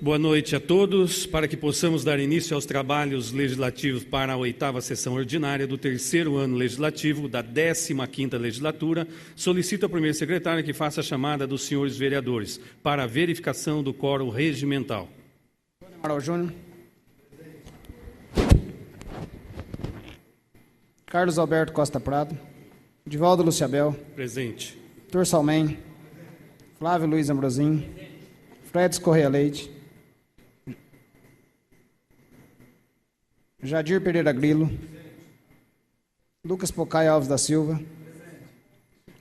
Boa noite a todos. Para que possamos dar início aos trabalhos legislativos para a 8ª sessão ordinária do 3º ano legislativo da 15ª legislatura, solicito ao primeiro secretário que faça a chamada dos senhores vereadores para a verificação do quórum regimental. Amaral Júnior. Carlos Alberto Costa Prado. Divaldo Luciabel. Presente. Dr. Salmen. Flávio Luiz Ambrosim. Fredes Correia Leite. Jadir Pereira Grilo. Lucas Pocai Alves da Silva.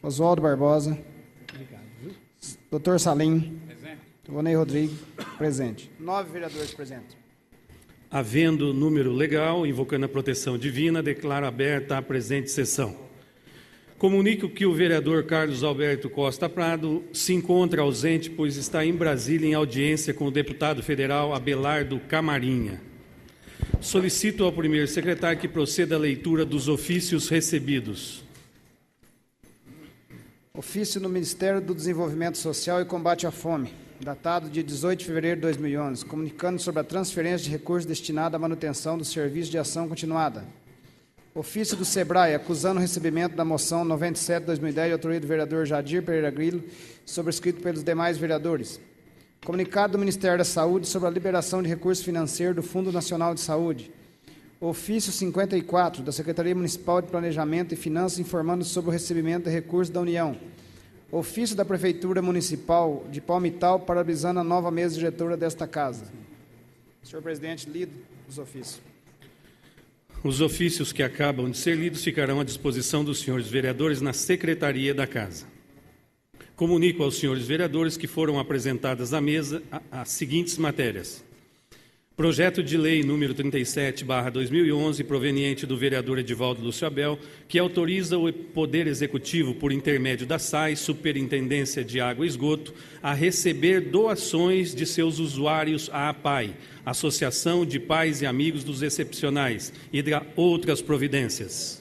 Oswaldo Barbosa. Dr. Salim. Ivonei Rodrigues. Presente. 9 vereadores presentes. Havendo número legal, invocando a proteção divina, declaro aberta a presente sessão. Comunico que o vereador Carlos Alberto Costa Prado se encontra ausente, pois está em Brasília em audiência com o deputado federal Abelardo Camarinha. Solicito ao primeiro secretário que proceda à leitura dos ofícios recebidos. Ofício no Ministério do Desenvolvimento Social e Combate à Fome, datado de 18 de fevereiro de 2011, comunicando sobre a transferência de recursos destinado à manutenção do Serviço de Ação Continuada. Ofício do SEBRAE, acusando o recebimento da moção 97/2010, de autoria do vereador Jadir Pereira Grilo, sobrescrito pelos demais vereadores. Comunicado do Ministério da Saúde sobre a liberação de recursos financeiros do Fundo Nacional de Saúde. Ofício 54, da Secretaria Municipal de Planejamento e Finanças, informando sobre o recebimento de recursos da União. Ofício da Prefeitura Municipal de Palmital, parabenizando a nova mesa diretora desta casa. Senhor presidente, lido os ofícios. Os ofícios que acabam de ser lidos ficarão à disposição dos senhores vereadores na Secretaria da Casa. Comunico aos senhores vereadores que foram apresentadas à mesa as seguintes matérias. Projeto de Lei número 37/2011, proveniente do vereador Edivaldo Luciabel, que autoriza o Poder Executivo, por intermédio da SAI, Superintendência de Água e Esgoto, a receber doações de seus usuários à APAI, Associação de Pais e Amigos dos Excepcionais, e de outras providências.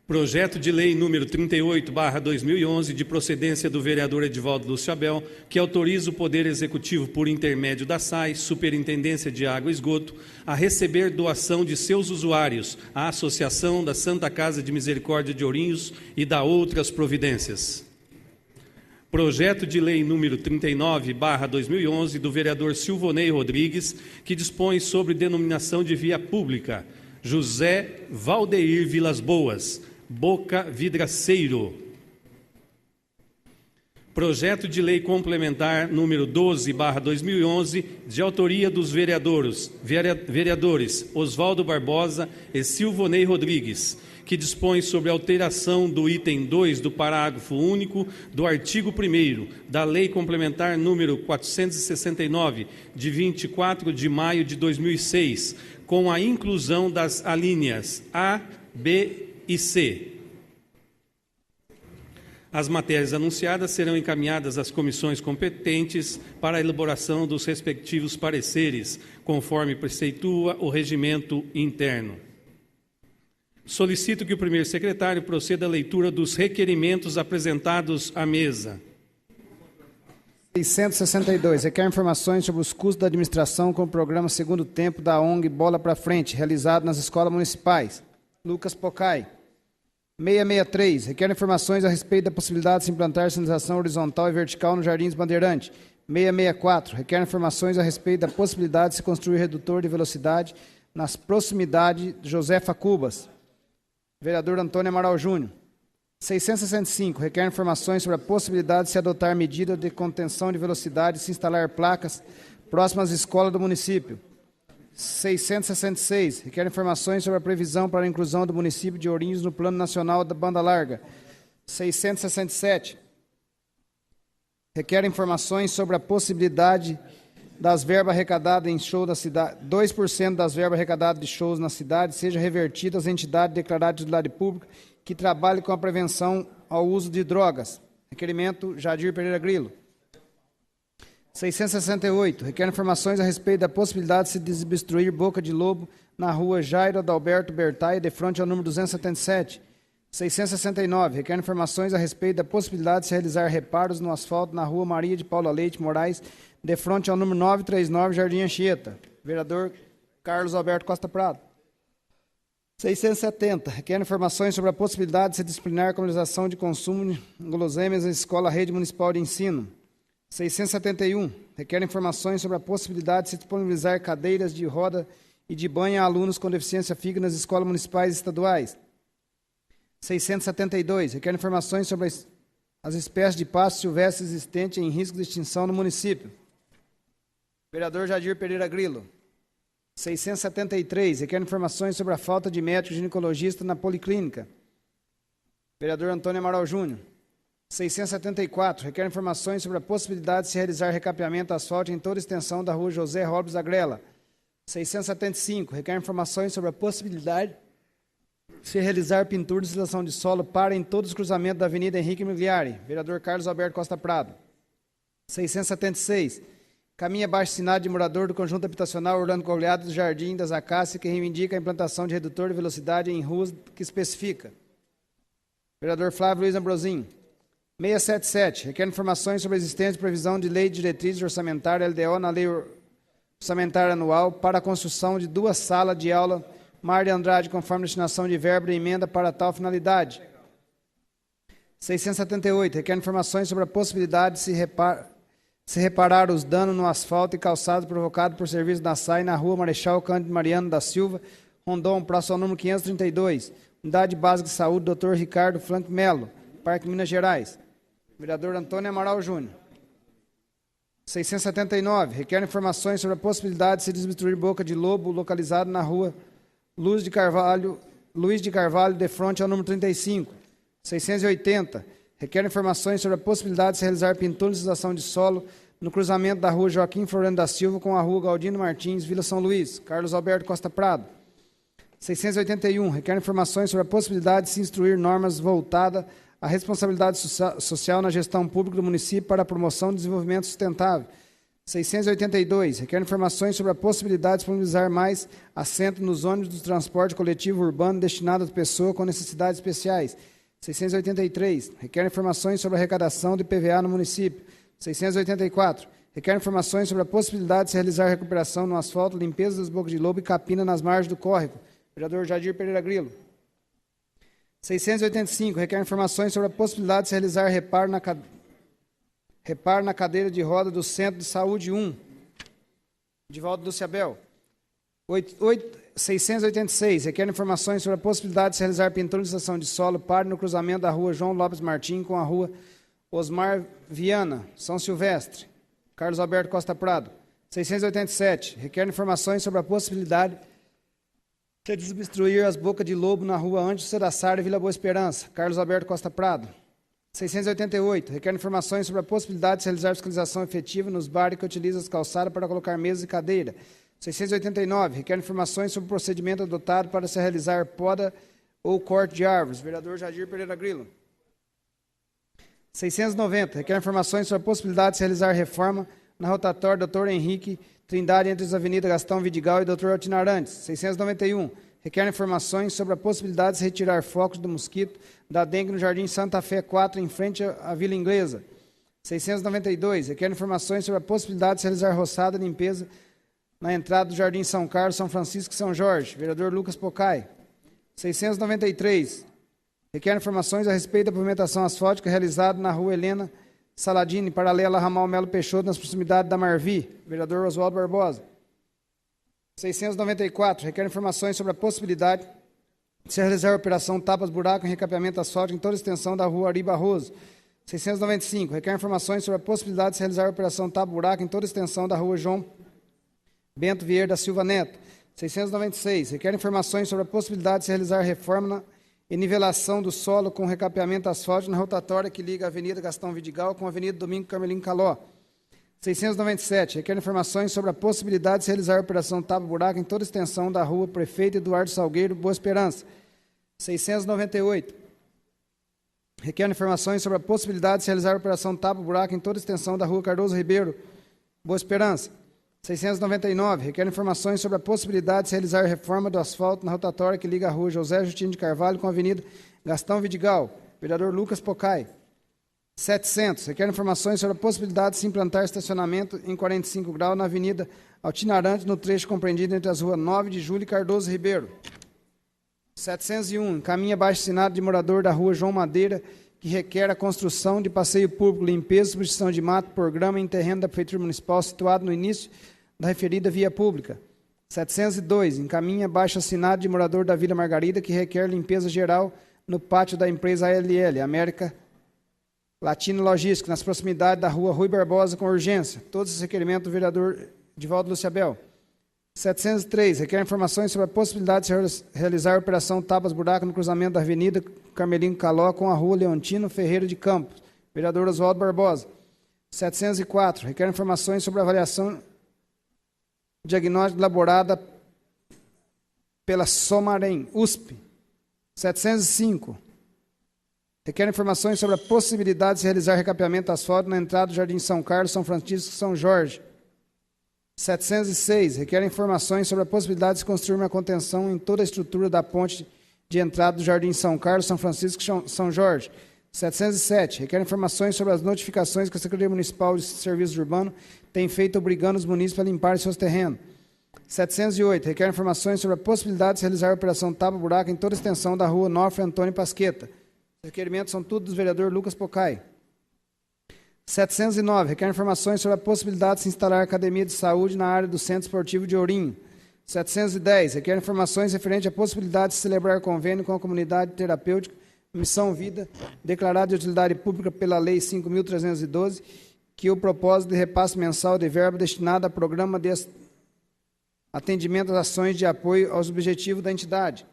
Projeto de Lei número 38/2011, de procedência do vereador Edivaldo Luciabel, que autoriza o Poder Executivo, por intermédio da SAI, Superintendência de Água e Esgoto, a receber doação de seus usuários à Associação da Santa Casa de Misericórdia de Ourinhos e da outras providências. Projeto de Lei número 39/2011, do vereador Silvonei Rodrigues, que dispõe sobre denominação de via pública José Valdeir Vilas Boas, Boca Vidraceiro. Projeto de Lei Complementar número 12/2011, de autoria dos vereadores Oswaldo Barbosa e Silvonei Rodrigues, que dispõe sobre alteração do item 2 do parágrafo único do artigo 1º da Lei Complementar número 469, de 24 de maio de 2006, com a inclusão das alíneas A, B e C. As matérias anunciadas serão encaminhadas às comissões competentes para a elaboração dos respectivos pareceres, conforme preceitua o regimento interno. Solicito que o primeiro secretário proceda à leitura dos requerimentos apresentados à mesa. 662. Requer informações sobre os custos da administração com o programa Segundo Tempo da ONG Bola pra Frente, realizado nas escolas municipais. Lucas Pocai. 663. Requer informações a respeito da possibilidade de se implantar sinalização horizontal e vertical nos Jardins Bandeirante. 664. Requer informações a respeito da possibilidade de se construir redutor de velocidade nas proximidades de Josefa Cubas. Vereador Antônio Amaral Júnior. 665. Requer informações sobre a possibilidade de se adotar medida de contenção de velocidade e se instalar placas próximas às escolas do município. 666. Requer informações sobre a previsão para a inclusão do município de Ourinhos no Plano Nacional da Banda Larga. 667. Requer informações sobre a possibilidade das verbas arrecadadas em show da cidade, 2% das verbas arrecadadas de shows na cidade seja revertida às entidades declaradas de utilidade pública que trabalhem com a prevenção ao uso de drogas. Requerimento Jadir Pereira Grilo. 668. Requer informações a respeito da possibilidade de se desobstruir Boca de Lobo na rua Jairo Adalberto Bertaia, de frente ao número 277. 669, requer informações a respeito da possibilidade de se realizar reparos no asfalto na rua Maria de Paula Leite Moraes, de frente ao número 939, Jardim Anchieta. Vereador Carlos Alberto Costa Prado. 670, requer informações sobre a possibilidade de se disciplinar a comercialização de consumo de guloseimas na Escola Rede Municipal de Ensino. 671, requer informações sobre a possibilidade de se disponibilizar cadeiras de roda e de banho a alunos com deficiência física nas escolas municipais e estaduais. 672, requer informações sobre as espécies de pasto silvestre existentes em risco de extinção no município. Vereador Jadir Pereira Grilo. 673, requer informações sobre a falta de médico ginecologista na policlínica. Vereador Antônio Amaral Júnior. 674, requer informações sobre a possibilidade de se realizar recapeamento asfáltico em toda a extensão da rua José Robles Agrela. 675, requer informações sobre a possibilidade de se realizar pintura de instalação de solo para em todos os cruzamentos da Avenida Henrique Migliari. Vereador Carlos Alberto Costa Prado. 676, caminho abaixo-assinado de morador do conjunto habitacional Orlando Cogliado do Jardim das Acácias, que reivindica a implantação de redutor de velocidade em ruas que especifica. Vereador Flávio Luiz Ambrosim. 677, requer informações sobre a existência de previsão de lei de diretrizes orçamentárias LDO na lei orçamentária anual para a construção de 2 salas de aula Mar de Andrade, conforme destinação de verba e emenda para tal finalidade. 678, requer informações sobre a possibilidade de se reparar os danos no asfalto e calçado provocados por serviço da SAI na rua Marechal Cândido Mariano da Silva, Rondon, próximo ao número 532, Unidade Básica de Saúde, Dr. Ricardo Franco Melo, Parque Minas Gerais. Vereador Antônio Amaral Júnior. 679, requer informações sobre a possibilidade de se desobstruir boca de lobo localizado na rua Luiz de Carvalho, de frente ao número 35. 680, requer informações sobre a possibilidade de se realizar pintura de instalação de solo no cruzamento da rua Joaquim Floriano da Silva com a rua Galdino Martins, Vila São Luís. Carlos Alberto Costa Prado. 681, requer informações sobre a possibilidade de se instruir normas voltadas à responsabilidade social na gestão pública do município para a promoção do desenvolvimento sustentável. 682, requer informações sobre a possibilidade de disponibilizar mais assento nos ônibus do transporte coletivo urbano destinado a pessoas com necessidades especiais. 683, requer informações sobre a arrecadação de PVA no município. 684, requer informações sobre a possibilidade de se realizar recuperação no asfalto, limpeza das bocas de lobo e capina nas margens do córrego. Vereador Jadir Pereira Grilo. 685, requer informações sobre a possibilidade de se realizar reparo na cadeira de roda do Centro de Saúde 1. Divaldo Luciabel. 686, requer informações sobre a possibilidade de se realizar pintura de estação de solo para no cruzamento da rua João Lopes Martim com a rua Osmar Viana, São Silvestre. Carlos Alberto Costa Prado. 687, requer informações sobre a possibilidade de desobstruir as bocas de lobo na rua Ângelo Cedassar, Vila Boa Esperança. Carlos Alberto Costa Prado. 688, requer informações sobre a possibilidade de se realizar fiscalização efetiva nos bares que utilizam as calçadas para colocar mesas e cadeira. 689, requer informações sobre o procedimento adotado para se realizar poda ou corte de árvores. Vereador Jadir Pereira Grilo. 690, requer informações sobre a possibilidade de se realizar reforma na rotatória Dr. Henrique Trindade entre as avenidas Gastão Vidigal e Dr. Altino Arantes. 691, requer informações sobre a possibilidade de se retirar focos do mosquito da dengue no Jardim Santa Fé 4, em frente à Vila Inglesa. 692, requer informações sobre a possibilidade de se realizar roçada e limpeza na entrada do Jardim São Carlos, São Francisco e São Jorge. Vereador Lucas Pocai. 693, requer informações a respeito da pavimentação asfáltica realizada na rua Helena Saladini, paralela a Ramal Melo Peixoto, nas proximidades da Marvi. Vereador Oswaldo Barbosa. 694, requer informações sobre a possibilidade de se realizar a operação tapas-buraco em recapeamento asfáltico em toda a extensão da rua Ari Barroso. 695, requer informações sobre a possibilidade de se realizar a operação tapa-buraco em toda a extensão da rua João Bento Vieira da Silva Neto. 696, requer informações sobre a possibilidade de se realizar reforma e nivelação do solo com recapeamento asfáltico na rotatória que liga a Avenida Gastão Vidigal com a Avenida Domingo Carmelino Caló. 697, requer informações sobre a possibilidade de se realizar a operação tapa-buraco em toda a extensão da rua Prefeito Eduardo Salgueiro, Boa Esperança. 698, requer informações sobre a possibilidade de se realizar a operação tapa-buraco em toda a extensão da rua Cardoso Ribeiro, Boa Esperança. 699, requer informações sobre a possibilidade de se realizar a reforma do asfalto na rotatória que liga a rua José Justino de Carvalho com a Avenida Gastão Vidigal. Vereador Lucas Pocai. 700. Requer informações sobre a possibilidade de se implantar estacionamento em 45 graus na Avenida Altinarante, no trecho compreendido entre as ruas 9 de Julho e Cardoso Ribeiro. 701. Encaminha abaixo-assinado de morador da rua João Madeira, que requer a construção de passeio público, limpeza e substituição de mato por grama em terreno da Prefeitura Municipal situado no início da referida via pública. 702. Encaminha abaixo-assinado de morador da Vila Margarida, que requer limpeza geral no pátio da empresa ALL, América Latina Logística, nas proximidades da rua Rui Barbosa, com urgência. Todos os requerimentos do vereador Edivaldo Luciabel. 703. Requer informações sobre a possibilidade de realizar a operação Tapas-Buraco no cruzamento da Avenida Carmelino Caló com a rua Leontino Ferreira de Campos. Vereador Oswaldo Barbosa. 704. Requer informações sobre a avaliação diagnóstica elaborada pela Somarem, USP. 705. Requer informações sobre a possibilidade de se realizar recapeamento asfáltico na entrada do Jardim São Carlos, São Francisco e São Jorge. 706. Requer informações sobre a possibilidade de se construir uma contenção em toda a estrutura da ponte de entrada do Jardim São Carlos, São Francisco e São Jorge. 707. Requer informações sobre as notificações que a Secretaria Municipal de Serviços Urbanos tem feito obrigando os munícipes a limpar seus terrenos. 708. Requer informações sobre a possibilidade de se realizar a operação Tapa-Buraco em toda a extensão da rua Nofre Antônio Pasqueta. Os requerimentos são todos do vereador Lucas Pocai. 709. Requer informações sobre a possibilidade de se instalar academia de saúde na área do Centro Esportivo de Ourinho. 710. Requer informações referentes à possibilidade de celebrar convênio com a comunidade terapêutica Missão Vida, declarada de utilidade pública pela Lei 5.312, que o propósito de repasse mensal de verba destinado a programa de atendimento às ações de apoio aos objetivos da entidade.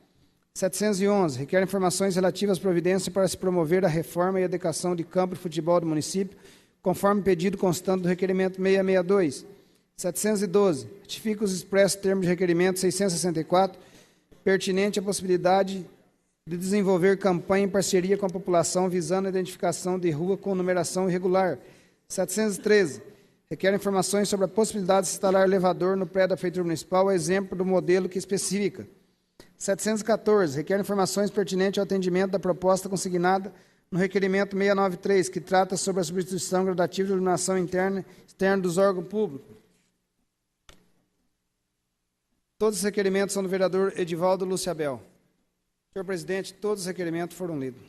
711. Requer informações relativas às providências para se promover a reforma e adequação de campo de futebol do município, conforme pedido constante do requerimento 662. 712. Ratifica os expressos termos de requerimento 664, pertinente à possibilidade de desenvolver campanha em parceria com a população visando a identificação de rua com numeração irregular. 713. Requer informações sobre a possibilidade de se instalar elevador no prédio da Prefeitura Municipal, a exemplo do modelo que especifica. 714. Requer informações pertinentes ao atendimento da proposta consignada no requerimento 693, que trata sobre a substituição gradativa de iluminação interna e externa dos órgãos públicos. Todos os requerimentos são do vereador Edivaldo Luciabel. Senhor presidente, todos os requerimentos foram lidos.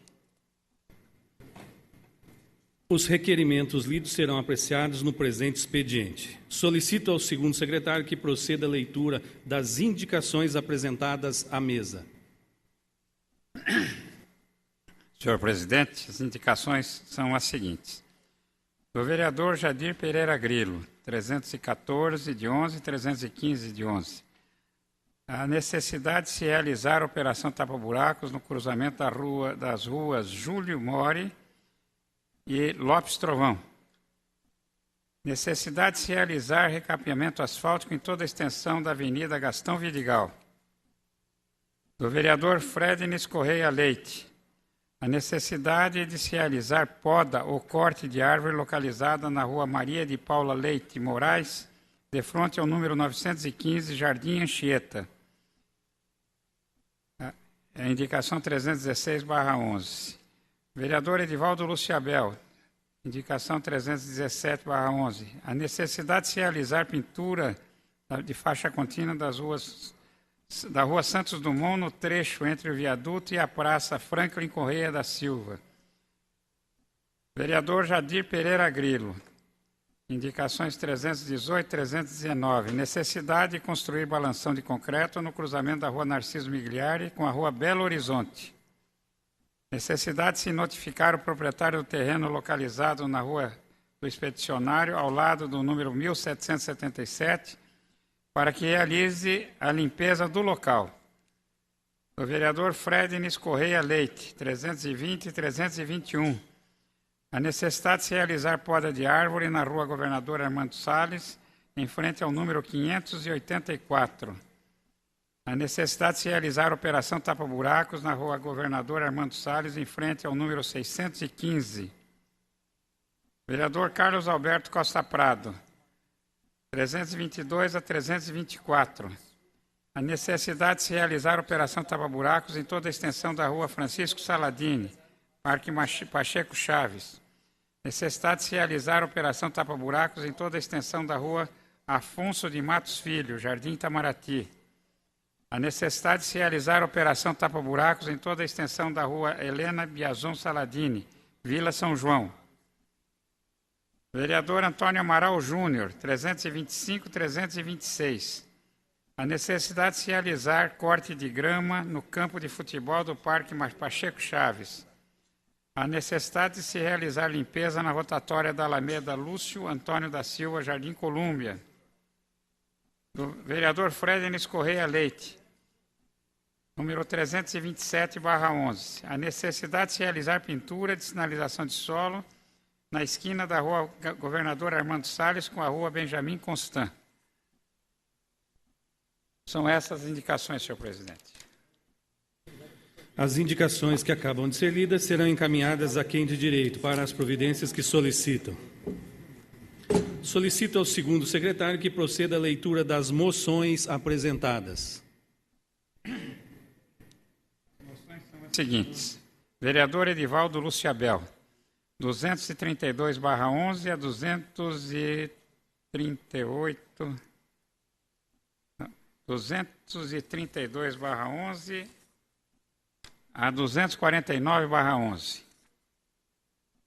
Os requerimentos lidos serão apreciados no presente expediente. Solicito ao segundo secretário que proceda à leitura das indicações apresentadas à mesa. Senhor presidente, as indicações são as seguintes. Do vereador Jadir Pereira Grilo, 314 de 11 e 315 de 11. A necessidade de se realizar a operação tapa-buracos no cruzamento das ruas Júlio Mori e Lopes Trovão. Necessidade de se realizar recapeamento asfáltico em toda a extensão da Avenida Gastão Vidigal. Do vereador Frednis Correia Leite. A necessidade de se realizar poda ou corte de árvore localizada na rua Maria de Paula Leite Moraes, de frente ao número 915, Jardim Anchieta. A indicação 316/11. Vereador Edivaldo Luciabel, indicação 317/11. A necessidade de se realizar pintura de faixa contínua da Rua Santos Dumont no trecho entre o viaduto e a Praça Franklin Correia da Silva. Vereador Jadir Pereira Grilo, indicações 318 e 319. Necessidade de construir balanção de concreto no cruzamento da Rua Narciso Migliari com a Rua Belo Horizonte. Necessidade de se notificar o proprietário do terreno localizado na Rua do Expedicionário, ao lado do número 1777, para que realize a limpeza do local. Do vereador Frednis Correia Leite, 320 e 321. A necessidade de se realizar poda de árvore na Rua Governador Armando Salles, em frente ao número 584. A necessidade de se realizar operação tapa-buracos na Rua Governador Armando Salles, em frente ao número 615. Vereador Carlos Alberto Costa Prado, 322 a 324. A necessidade de se realizar a operação tapa-buracos em toda a extensão da rua Francisco Saladini, Parque Pacheco Chaves. Necessidade de se realizar a operação tapa-buracos em toda a extensão da rua Afonso de Matos Filho, Jardim Itamaraty. A necessidade de se realizar a operação tapa-buracos em toda a extensão da rua Helena Biazon Saladini, Vila São João. Vereador Antônio Amaral Júnior, 325-326. A necessidade de se realizar corte de grama no campo de futebol do Parque Pacheco Chaves. A necessidade de se realizar limpeza na rotatória da Alameda Lúcio Antônio da Silva, Jardim Colúmbia. Do vereador Fredenis Correia Leite, número 327/11. A necessidade de se realizar pintura de sinalização de solo na esquina da rua Governador Armando Salles com a rua Benjamin Constant. São essas as indicações, senhor presidente. As indicações que acabam de ser lidas serão encaminhadas a quem de direito para as providências que solicitam. Solicito ao segundo secretário que proceda à leitura das moções apresentadas. Seguintes. Vereador Edivaldo Luciabel, 232/11 a 238... 232/11 a 249/11.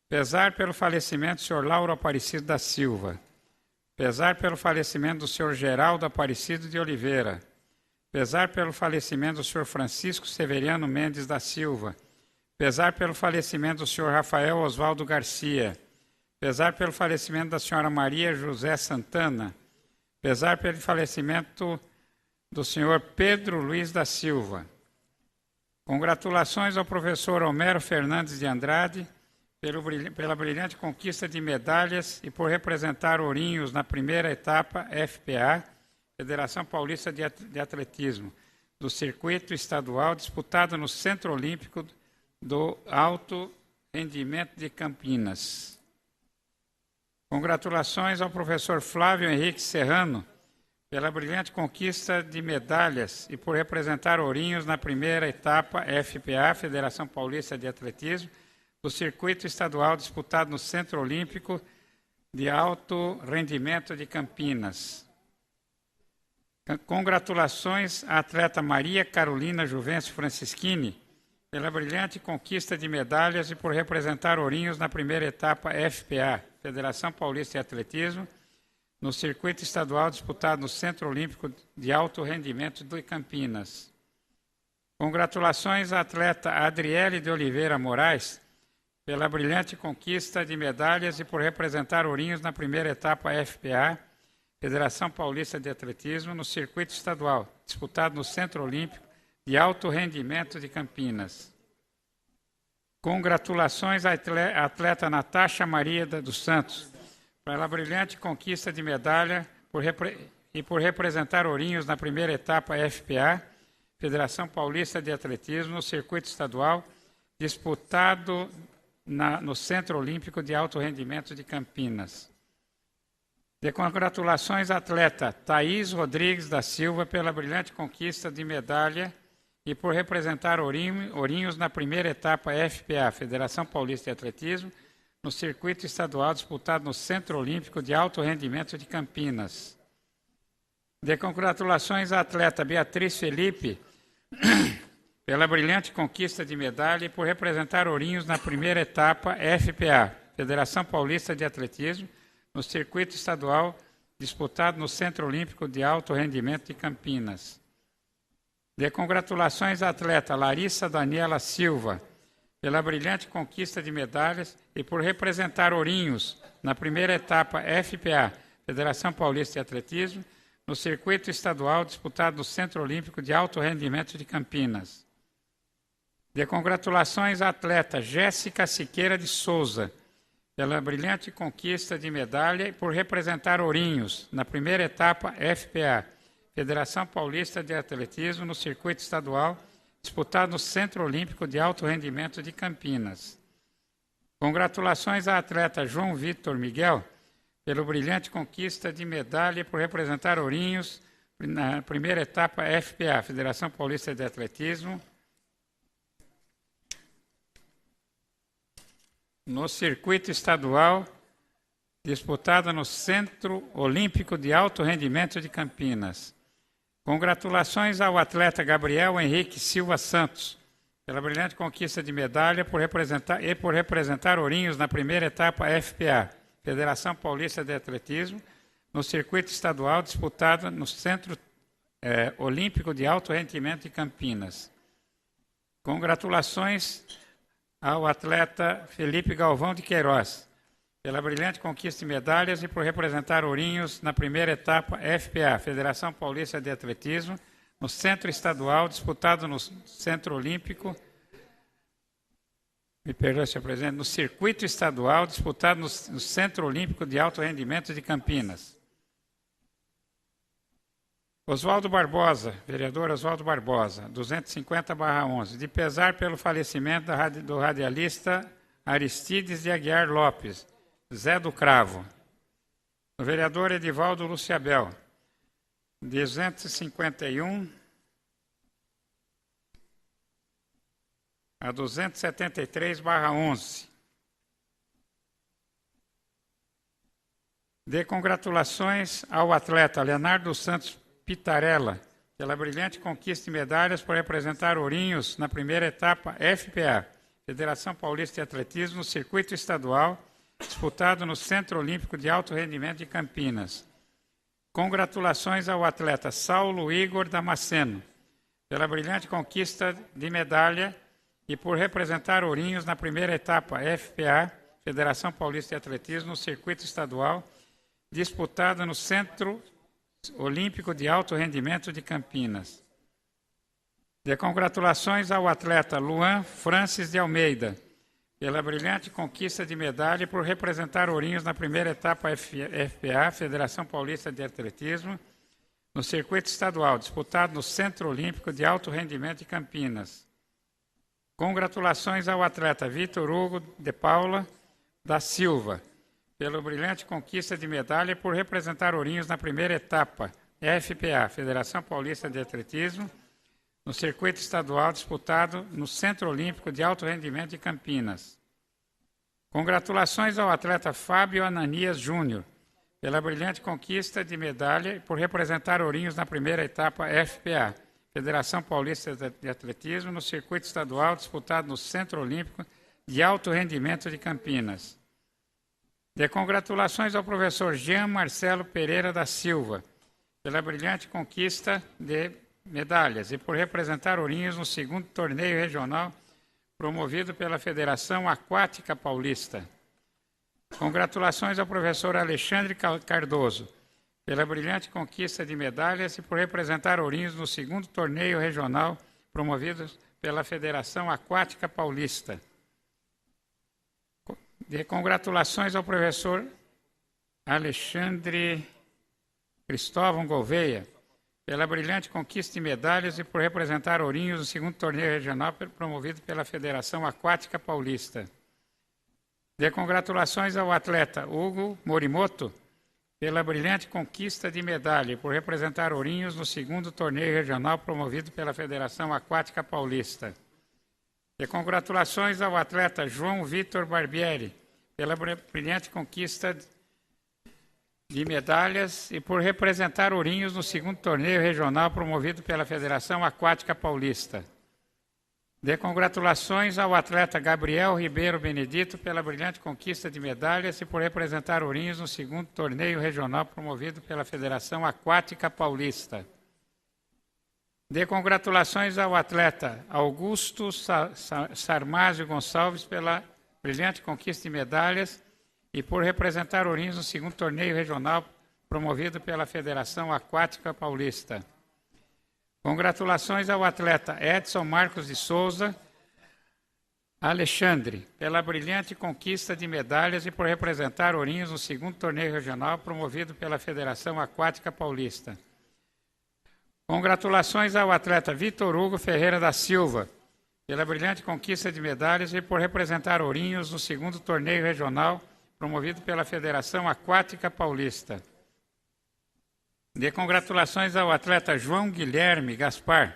Pesar pelo falecimento do senhor Lauro Aparecido da Silva. Pesar pelo falecimento do senhor Geraldo Aparecido de Oliveira. Pesar pelo falecimento do senhor Francisco Severiano Mendes da Silva. Pesar pelo falecimento do senhor Rafael Oswaldo Garcia. Pesar pelo falecimento da senhora Maria José Santana. Pesar pelo falecimento do senhor Pedro Luiz da Silva. Congratulações ao professor Homero Fernandes de Andrade pela brilhante conquista de medalhas e por representar Ourinhos na primeira etapa FPA, Federação Paulista de Atletismo, do circuito estadual disputado no Centro Olímpico do Alto Rendimento de Campinas. Congratulações ao professor Flávio Henrique Serrano pela brilhante conquista de medalhas e por representar Ourinhos na primeira etapa FPA, Federação Paulista de Atletismo, do circuito estadual disputado no Centro Olímpico de Alto Rendimento de Campinas. Congratulações à atleta Maria Carolina Juvencio Francischini pela brilhante conquista de medalhas e por representar Ourinhos na primeira etapa FPA, Federação Paulista de Atletismo, no circuito estadual disputado no Centro Olímpico de Alto Rendimento de Campinas. Congratulações à atleta Adriele de Oliveira Moraes pela brilhante conquista de medalhas e por representar Ourinhos na primeira etapa FPA, Federação Paulista de Atletismo, no circuito estadual, disputado no Centro Olímpico de Alto Rendimento de Campinas. Congratulações à atleta Natasha Maria dos Santos pela brilhante conquista de medalha e por representar Ourinhos na primeira etapa FPA, Federação Paulista de Atletismo, no circuito estadual, disputado no Centro Olímpico de Alto Rendimento de Campinas. De congratulações à atleta Thaís Rodrigues da Silva pela brilhante conquista de medalha e por representar Ourinhos na primeira etapa FPA, Federação Paulista de Atletismo, no circuito estadual disputado no Centro Olímpico de Alto Rendimento de Campinas. De congratulações à atleta Beatriz Felipe pela brilhante conquista de medalha e por representar Ourinhos na primeira etapa FPA, Federação Paulista de Atletismo, no circuito estadual disputado no Centro Olímpico de Alto Rendimento de Campinas. De congratulações à atleta Larissa Daniela Silva pela brilhante conquista de medalhas e por representar Ourinhos na primeira etapa FPA, Federação Paulista de Atletismo, no circuito estadual disputado no Centro Olímpico de Alto Rendimento de Campinas. De congratulações à atleta Jéssica Siqueira de Souza pela brilhante conquista de medalha e por representar Ourinhos na primeira etapa FPA, Federação Paulista de Atletismo, no circuito estadual disputado no Centro Olímpico de Alto Rendimento de Campinas. Congratulações à atleta João Vitor Miguel pela brilhante conquista de medalha e por representar Ourinhos na primeira etapa FPA, Federação Paulista de Atletismo, no circuito estadual, disputada no Centro Olímpico de Alto Rendimento de Campinas. Congratulações ao atleta Gabriel Henrique Silva Santos, pela brilhante conquista de medalha por representar Ourinhos na primeira etapa FPA, Federação Paulista de Atletismo, no circuito estadual disputado no Centro Olímpico de Alto Rendimento de Campinas. Congratulações ao atleta Felipe Galvão de Queiroz, pela brilhante conquista de medalhas e por representar Ourinhos na primeira etapa FPA, Federação Paulista de Atletismo, no Centro Estadual, disputado no Centro Olímpico, no Circuito Estadual, disputado no Centro Olímpico de Alto Rendimento de Campinas. Oswaldo Barbosa, vereador Oswaldo Barbosa, 250/11, de pesar pelo falecimento do radialista Aristides de Aguiar Lopes, Zé do Cravo. O vereador Edivaldo Luciabel, 251 a 273/11. De congratulações ao atleta Leonardo Santos Pitarella, pela brilhante conquista de medalhas por representar Ourinhos na primeira etapa FPA, Federação Paulista de Atletismo, no circuito estadual, disputado no Centro Olímpico de Alto Rendimento de Campinas. Congratulações ao atleta Saulo Igor Damasceno, pela brilhante conquista de medalha e por representar Ourinhos na primeira etapa FPA, Federação Paulista de Atletismo, no circuito estadual, disputada no Centro Olímpico de Alto Rendimento de Campinas. De congratulações ao atleta Luan Francis de Almeida, pela brilhante conquista de medalha e por representar Ourinhos na primeira etapa FPA, Federação Paulista de Atletismo, no circuito estadual, disputado no Centro Olímpico de Alto Rendimento de Campinas. Congratulações ao atleta Vitor Hugo de Paula da Silva, pela brilhante conquista de medalha e por representar Ourinhos na primeira etapa FPA, Federação Paulista de Atletismo, no circuito estadual disputado no Centro Olímpico de Alto Rendimento de Campinas. Congratulações ao atleta Fábio Ananias Júnior, pela brilhante conquista de medalha e por representar Ourinhos na primeira etapa FPA, Federação Paulista de Atletismo, no circuito estadual disputado no Centro Olímpico de Alto Rendimento de Campinas. De congratulações ao professor Jean Marcelo Pereira da Silva, pela brilhante conquista de medalhas e por representar Ourinhos no segundo torneio regional promovido pela Federação Aquática Paulista. Congratulações ao professor Alexandre Cardoso, pela brilhante conquista de medalhas e por representar Ourinhos no segundo torneio regional promovido pela Federação Aquática Paulista. De congratulações ao professor Alexandre Cristóvão Gouveia, pela brilhante conquista de medalhas e por representar Ourinhos no segundo torneio regional promovido pela Federação Aquática Paulista. De congratulações ao atleta Hugo Morimoto, pela brilhante conquista de medalha e por representar Ourinhos no segundo torneio regional promovido pela Federação Aquática Paulista. De congratulações ao atleta João Vitor Barbieri, pela brilhante conquista de medalhas e por representar Ourinhos no segundo torneio regional promovido pela Federação Aquática Paulista. De congratulações ao atleta Gabriel Ribeiro Benedito, pela brilhante conquista de medalhas e por representar Ourinhos no segundo torneio regional promovido pela Federação Aquática Paulista. De congratulações ao atleta Augusto Sarmásio Gonçalves pela brilhante conquista de medalhas e por representar Ourinhos no segundo torneio regional promovido pela Federação Aquática Paulista. Congratulações ao atleta Edson Marcos de Souza Alexandre pela brilhante conquista de medalhas e por representar Ourinhos no segundo torneio regional promovido pela Federação Aquática Paulista. Congratulações ao atleta Vitor Hugo Ferreira da Silva, pela brilhante conquista de medalhas e por representar Ourinhos no segundo torneio regional promovido pela Federação Aquática Paulista. De congratulações ao atleta João Guilherme Gaspar,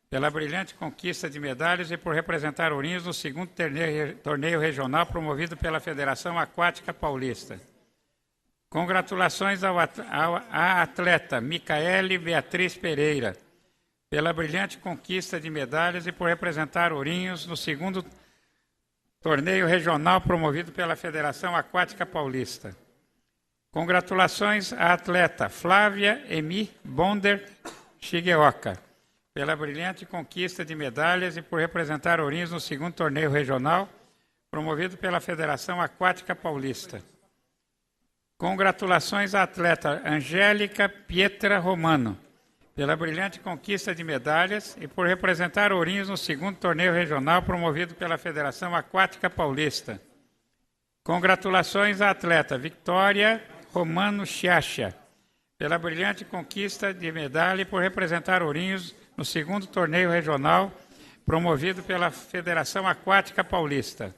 pela brilhante conquista de medalhas e por representar Ourinhos no segundo torneio regional promovido pela Federação Aquática Paulista. Congratulações à atleta Micaele Beatriz Pereira, pela brilhante conquista de medalhas e por representar Ourinhos no segundo torneio regional promovido pela Federação Aquática Paulista. Congratulações à atleta Flávia Emi Bonder Shigeoka, pela brilhante conquista de medalhas e por representar Ourinhos no segundo torneio regional promovido pela Federação Aquática Paulista. Congratulações à atleta Angélica Pietra Romano, pela brilhante conquista de medalhas e por representar Ourinhos no segundo torneio regional promovido pela Federação Aquática Paulista. Congratulações à atleta Victoria Romano Chiacha, pela brilhante conquista de medalha e por representar Ourinhos no segundo torneio regional promovido pela Federação Aquática Paulista.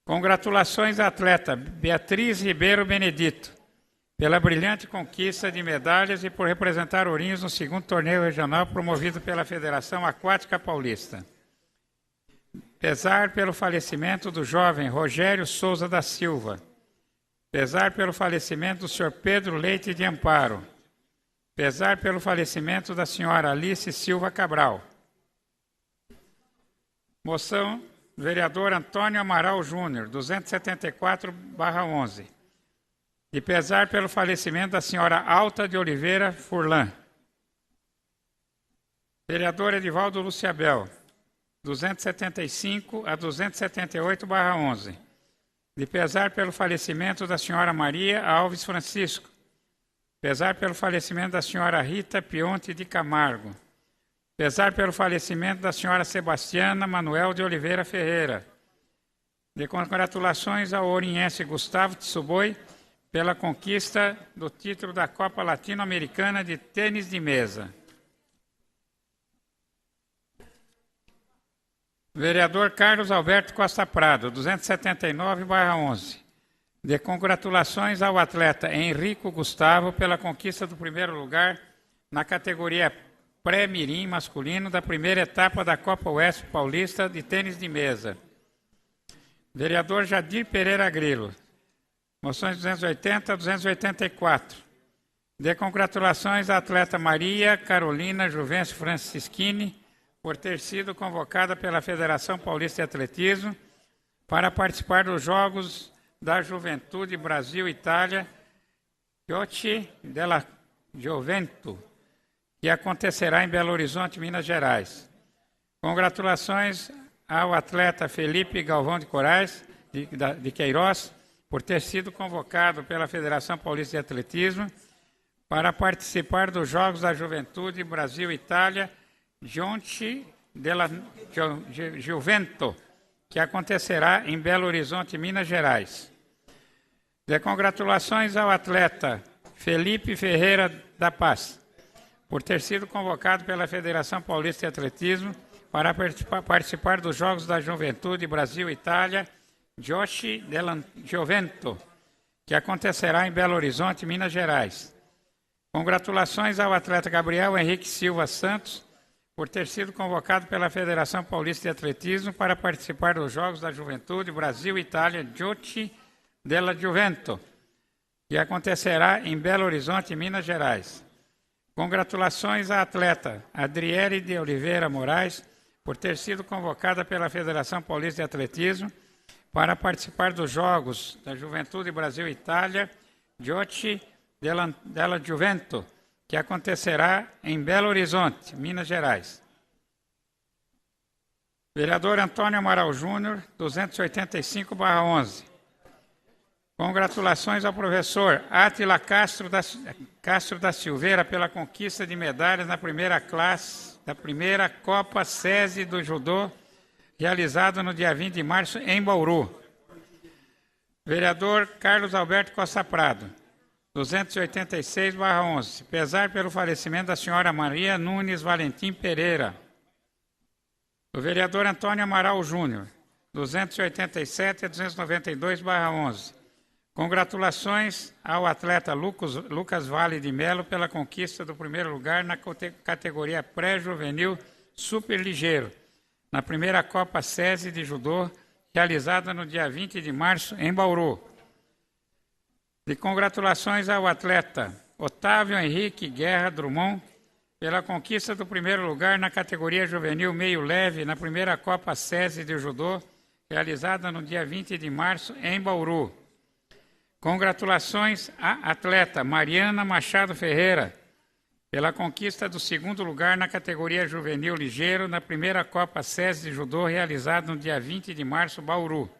Congratulações à atleta Beatriz Ribeiro Benedito, pela brilhante conquista de medalhas e por representar Ourinhos no segundo torneio regional promovido pela Federação Aquática Paulista. Pesar pelo falecimento do jovem Rogério Souza da Silva. Pesar pelo falecimento do Sr. Pedro Leite de Amparo. Pesar pelo falecimento da senhora Alice Silva Cabral. Moção do vereador Antônio Amaral Júnior, 274/11. De pesar pelo falecimento da senhora Alta de Oliveira Furlan. Vereador Edivaldo Luciabel, 275 a 278/11. De pesar pelo falecimento da senhora Maria Alves Francisco. Pesar pelo falecimento da senhora Rita Pionte de Camargo. Pesar pelo falecimento da senhora Sebastiana Manuel de Oliveira Ferreira. De congratulações ao ourinhense Gustavo Tsuboi pela conquista do título da Copa Latino-Americana de Tênis de Mesa. Vereador Carlos Alberto Costa Prado, 279/11. De congratulações ao atleta Henrico Gustavo pela conquista do primeiro lugar na categoria pré-mirim masculino da primeira etapa da Copa Oeste Paulista de Tênis de Mesa. Vereador Jadir Pereira Grilo, moções 280 a 284. De congratulações à atleta Maria Carolina Juvencio Francischini por ter sido convocada pela Federação Paulista de Atletismo para participar dos Jogos da Juventude Brasil-Itália Giochi della Gioventù, que acontecerá em Belo Horizonte, Minas Gerais. Congratulações ao atleta Felipe Galvão de Corais, de Queiroz, por ter sido convocado pela Federação Paulista de Atletismo para participar dos Jogos da Juventude Brasil-Itália Giochi della Gioventù, que acontecerá em Belo Horizonte, Minas Gerais. De congratulações ao atleta Felipe Ferreira da Paz, por ter sido convocado pela Federação Paulista de Atletismo para participar dos Jogos da Juventude Brasil-Itália Giochi della Gioventù, que acontecerá em Belo Horizonte, Minas Gerais. Congratulações ao atleta Gabriel Henrique Silva Santos, por ter sido convocado pela Federação Paulista de Atletismo para participar dos Jogos da Juventude Brasil-Itália Giochi della Gioventù, que acontecerá em Belo Horizonte, Minas Gerais. Congratulações à atleta Adriele de Oliveira Moraes, por ter sido convocada pela Federação Paulista de Atletismo para participar dos Jogos da Juventude Brasil-Itália Giochi della Gioventù, que acontecerá em Belo Horizonte, Minas Gerais. Vereador Antônio Amaral Júnior, 285/11. Congratulações ao professor Átila Castro da Silveira pela conquista de medalhas na primeira classe da primeira Copa SESI do Judô, realizada no dia 20 de março em Bauru. Vereador Carlos Alberto Costa Prado, 286/11. Pesar pelo falecimento da senhora Maria Nunes Valentim Pereira. O vereador Antônio Amaral Júnior, 287 a 292/11. Congratulações ao atleta Lucas Vale de Melo pela conquista do primeiro lugar na categoria pré-juvenil superligeiro, na primeira Copa SESI de Judô, realizada no dia 20 de março em Bauru. De congratulações ao atleta Otávio Henrique Guerra Drummond pela conquista do primeiro lugar na categoria juvenil meio leve na primeira Copa SESI de Judô, realizada no dia 20 de março em Bauru. Congratulações à atleta Mariana Machado Ferreira pela conquista do segundo lugar na categoria juvenil ligeiro na primeira Copa SESI de Judô, realizada no dia 20 de março, Bauru.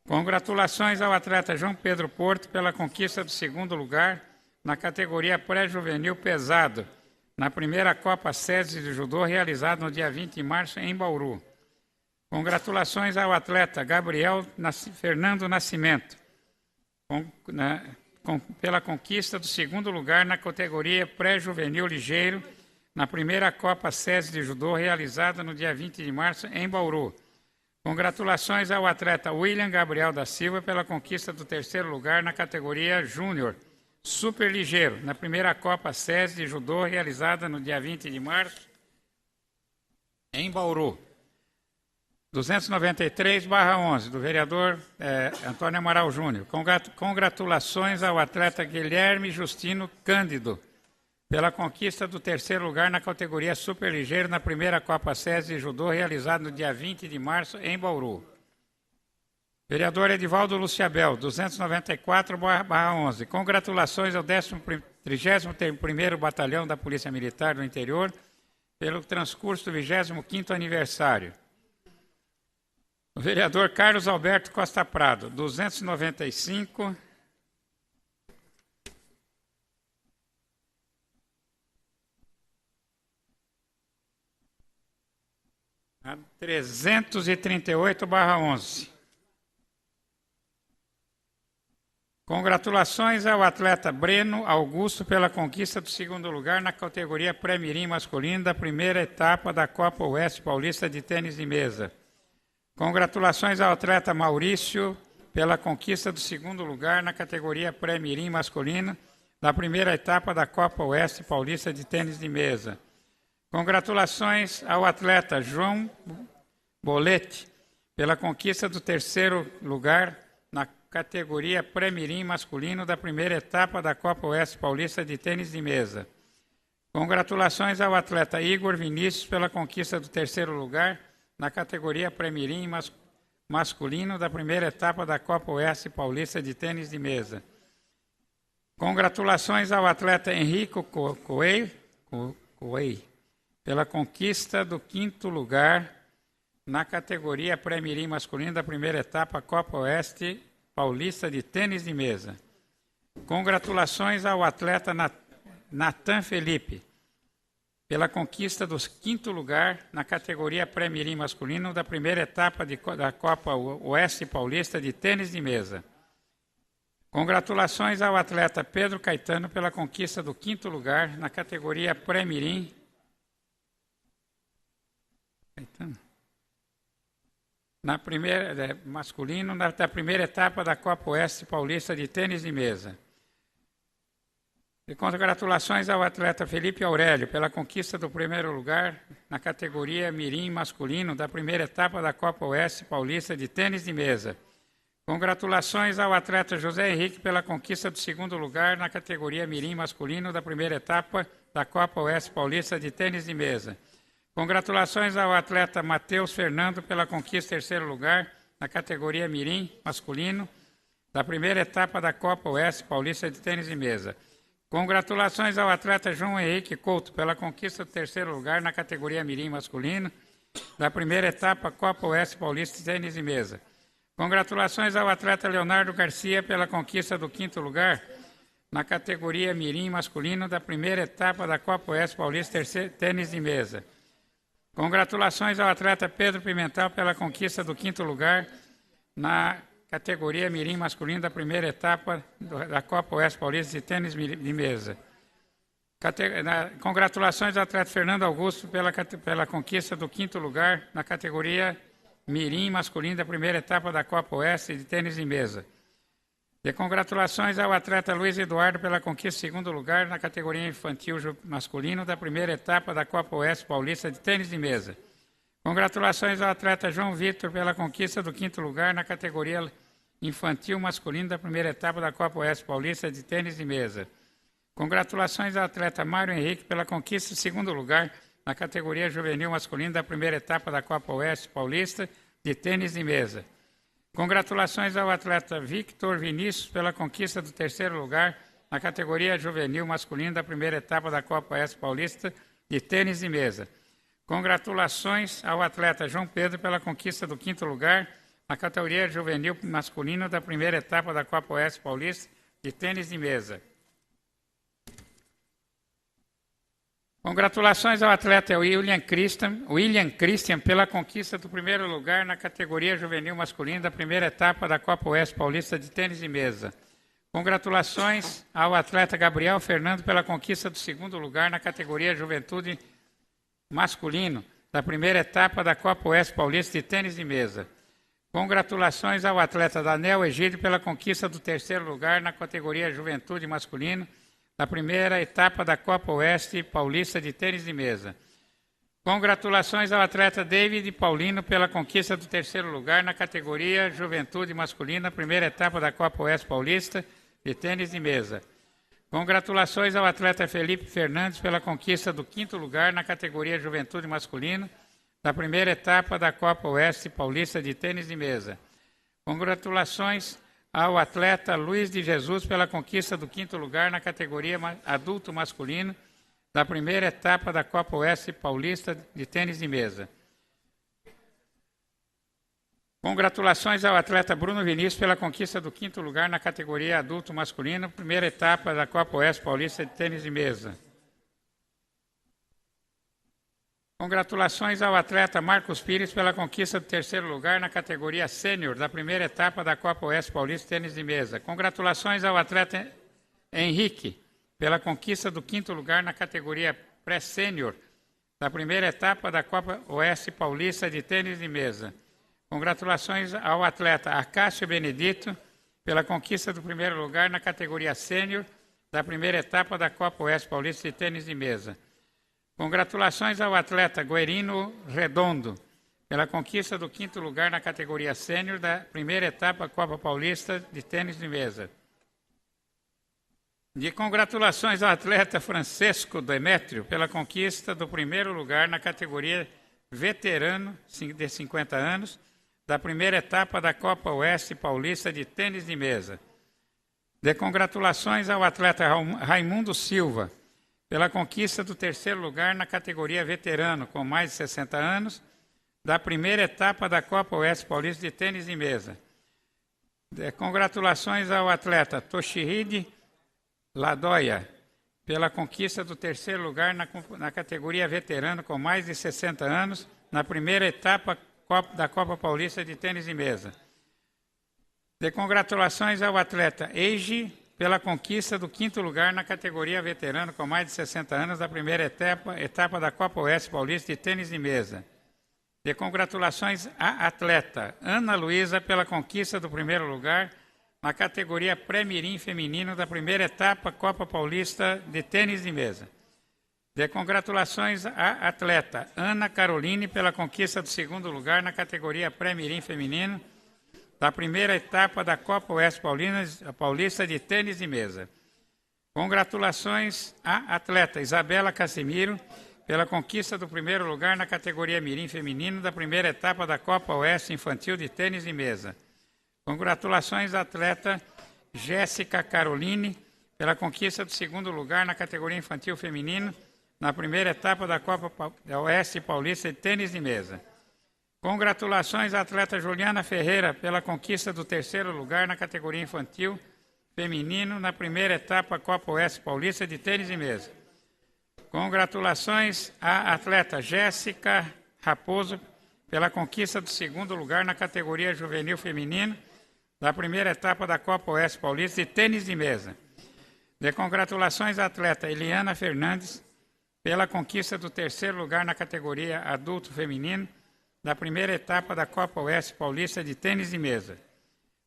Congratulações ao atleta João Pedro Porto pela conquista do segundo lugar na categoria pré-juvenil pesado, na primeira Copa SESI de Judô, realizada no dia 20 de março em Bauru. Congratulações ao atleta Gabriel Fernando Nascimento pela conquista do segundo lugar na categoria pré-juvenil ligeiro, na primeira Copa SESI de Judô, realizada no dia 20 de março em Bauru. Congratulações ao atleta William Gabriel da Silva pela conquista do terceiro lugar na categoria júnior superligeiro, na primeira Copa SESI de Judô, realizada no dia 20 de março em Bauru. 293/11, do vereador Antônio Amaral Júnior. Congratulações ao atleta Guilherme Justino Cândido pela conquista do terceiro lugar na categoria superligeiro na primeira Copa SESI de Judô, realizada no dia 20 de março em Bauru. Vereador Edivaldo Luciabel, 294/11. Congratulações ao 31º Batalhão da Polícia Militar do Interior pelo transcurso do 25º aniversário. O vereador Carlos Alberto Costa Prado, 295. A 338/11. Congratulações ao atleta Breno Augusto pela conquista do segundo lugar na categoria pré-mirim masculino da primeira etapa da Copa Oeste Paulista de Tênis de Mesa. Congratulações ao atleta Maurício pela conquista do segundo lugar na categoria pré-mirim masculino da primeira etapa da Copa Oeste Paulista de Tênis de Mesa. Congratulações ao atleta João Bolete pela conquista do terceiro lugar na categoria pré-mirim masculino da primeira etapa da Copa Oeste Paulista de Tênis de Mesa. Congratulações ao atleta Igor Vinícius pela conquista do terceiro lugar na categoria pré-mirim masculino da primeira etapa da Copa Oeste Paulista de Tênis de Mesa. Congratulações ao atleta Henrico Coelho pela conquista do quinto lugar na categoria pré-mirim masculino da primeira etapa Copa Oeste Paulista de Tênis de Mesa. Congratulações ao atleta Natan Felipe pela conquista do quinto lugar na categoria pré-mirim masculino da primeira etapa da Copa Oeste Paulista de Tênis de Mesa. Congratulações ao atleta Pedro Caetano pela conquista do quinto lugar na categoria pré-mirim na primeira masculino da primeira etapa da Copa Oeste Paulista de Tênis de Mesa. E congratulações ao atleta Felipe Aurélio pela conquista do primeiro lugar na categoria mirim masculino da primeira etapa da Copa Oeste Paulista de Tênis de Mesa. Congratulações ao atleta José Henrique pela conquista do segundo lugar na categoria mirim masculino da primeira etapa da Copa Oeste Paulista de Tênis de Mesa. Congratulações ao atleta Matheus Fernando pela conquista do terceiro lugar na categoria mirim masculino da primeira etapa da Copa Oeste Paulista de Tênis de Mesa. Congratulações ao atleta João Henrique Couto pela conquista do terceiro lugar na categoria mirim masculino da primeira etapa Copa Oeste Paulista de Tênis de Mesa. Congratulações ao atleta Leonardo Garcia pela conquista do quinto lugar na categoria mirim masculino da primeira etapa da Copa Oeste Paulista de Tênis de Mesa. Congratulações ao atleta Pedro Pimentel pela conquista do quinto lugar na categoria mirim masculino da primeira etapa da Copa Oeste Paulista de Tênis de Mesa. Congratulações ao atleta Fernando Augusto pela conquista do quinto lugar na categoria mirim masculino da primeira etapa da Copa Oeste de Tênis de Mesa. De congratulações ao atleta Luiz Eduardo pela conquista de segundo lugar na categoria infantil masculino da primeira etapa da Copa Oeste Paulista de tênis de mesa. Congratulações ao atleta João Vitor pela conquista do quinto lugar na categoria infantil masculino da primeira etapa da Copa Oeste Paulista de tênis de mesa. Congratulações ao atleta Mário Henrique pela conquista de segundo lugar na categoria juvenil masculino da primeira etapa da Copa Oeste Paulista de tênis de mesa. Congratulações ao atleta Victor Vinícius pela conquista do terceiro lugar na categoria juvenil masculino da primeira etapa da Copa Oeste Paulista de tênis de mesa. Congratulações ao atleta João Pedro pela conquista do quinto lugar na categoria juvenil masculino da primeira etapa da Copa Oeste Paulista de tênis de mesa. Congratulações ao atleta William Christian pela conquista do primeiro lugar na categoria juvenil masculino da primeira etapa da Copa Oeste Paulista de tênis de mesa. Congratulações ao atleta Gabriel Fernando pela conquista do segundo lugar na categoria juventude masculino da primeira etapa da Copa Oeste Paulista de tênis de mesa. Congratulações ao atleta Daniel Egídio pela conquista do terceiro lugar na categoria juventude masculino da primeira etapa da Copa Oeste Paulista de tênis de mesa. Congratulações ao atleta David Paulino pela conquista do terceiro lugar na categoria juventude masculina, primeira etapa da Copa Oeste Paulista de tênis de mesa. Congratulações ao atleta Felipe Fernandes pela conquista do quinto lugar na categoria juventude masculina, da primeira etapa da Copa Oeste Paulista de tênis de mesa. Congratulações ao atleta Luiz de Jesus pela conquista do quinto lugar na categoria adulto masculino da primeira etapa da Copa Oeste Paulista de tênis de mesa. Congratulações ao atleta Bruno Vinícius pela conquista do quinto lugar na categoria adulto masculino, primeira etapa da Copa Oeste Paulista de tênis de mesa. Congratulações ao atleta Marcos Pires pela conquista do terceiro lugar na categoria sênior da primeira etapa da Copa Oeste Paulista de tênis de mesa. Congratulações ao atleta Henrique pela conquista do quinto lugar na categoria pré-sênior da primeira etapa da Copa Oeste Paulista de tênis de mesa. Congratulações ao atleta Acácio Benedito pela conquista do primeiro lugar na categoria sênior da primeira etapa da Copa Oeste Paulista de tênis de mesa. Congratulações ao atleta Guerino Redondo pela conquista do quinto lugar na categoria sênior da primeira etapa Copa Paulista de tênis de mesa. De congratulações ao atleta Francisco Demétrio pela conquista do primeiro lugar na categoria veterano de 50 anos da primeira etapa da Copa Oeste Paulista de tênis de mesa. De congratulações ao atleta Raimundo Silva pela conquista do terceiro lugar na categoria veterano com mais de 60 anos da primeira etapa da Copa Oeste Paulista de tênis de mesa. De congratulações ao atleta Toshihide Ladoia pela conquista do terceiro lugar na categoria veterano com mais de 60 anos na primeira etapa da Copa Paulista de tênis de mesa. De congratulações ao atleta Eiji pela conquista do quinto lugar na categoria veterano com mais de 60 anos da primeira etapa da Copa Oeste Paulista de tênis de mesa. De congratulações à atleta Ana Luísa pela conquista do primeiro lugar na categoria pré-mirim feminino da primeira etapa Copa Paulista de tênis de mesa. De congratulações à atleta Ana Caroline pela conquista do segundo lugar na categoria pré-mirim feminino da primeira etapa da Copa Oeste Paulista de tênis de mesa. Congratulações à atleta Isabela Casimiro pela conquista do primeiro lugar na categoria mirim feminino da primeira etapa da Copa Oeste Infantil de tênis de mesa. Congratulações à atleta Jéssica Caroline pela conquista do segundo lugar na categoria infantil feminino na primeira etapa da Copa Oeste Paulista de tênis de mesa. Congratulações à atleta Juliana Ferreira pela conquista do terceiro lugar na categoria infantil feminino na primeira etapa Copa Oeste Paulista de tênis de mesa. Congratulações à atleta Jéssica Raposo pela conquista do segundo lugar na categoria juvenil feminino da primeira etapa da Copa Oeste Paulista de tênis de mesa. De congratulações à atleta Eliana Fernandes pela conquista do terceiro lugar na categoria adulto feminino da primeira etapa da Copa Oeste Paulista de tênis de mesa.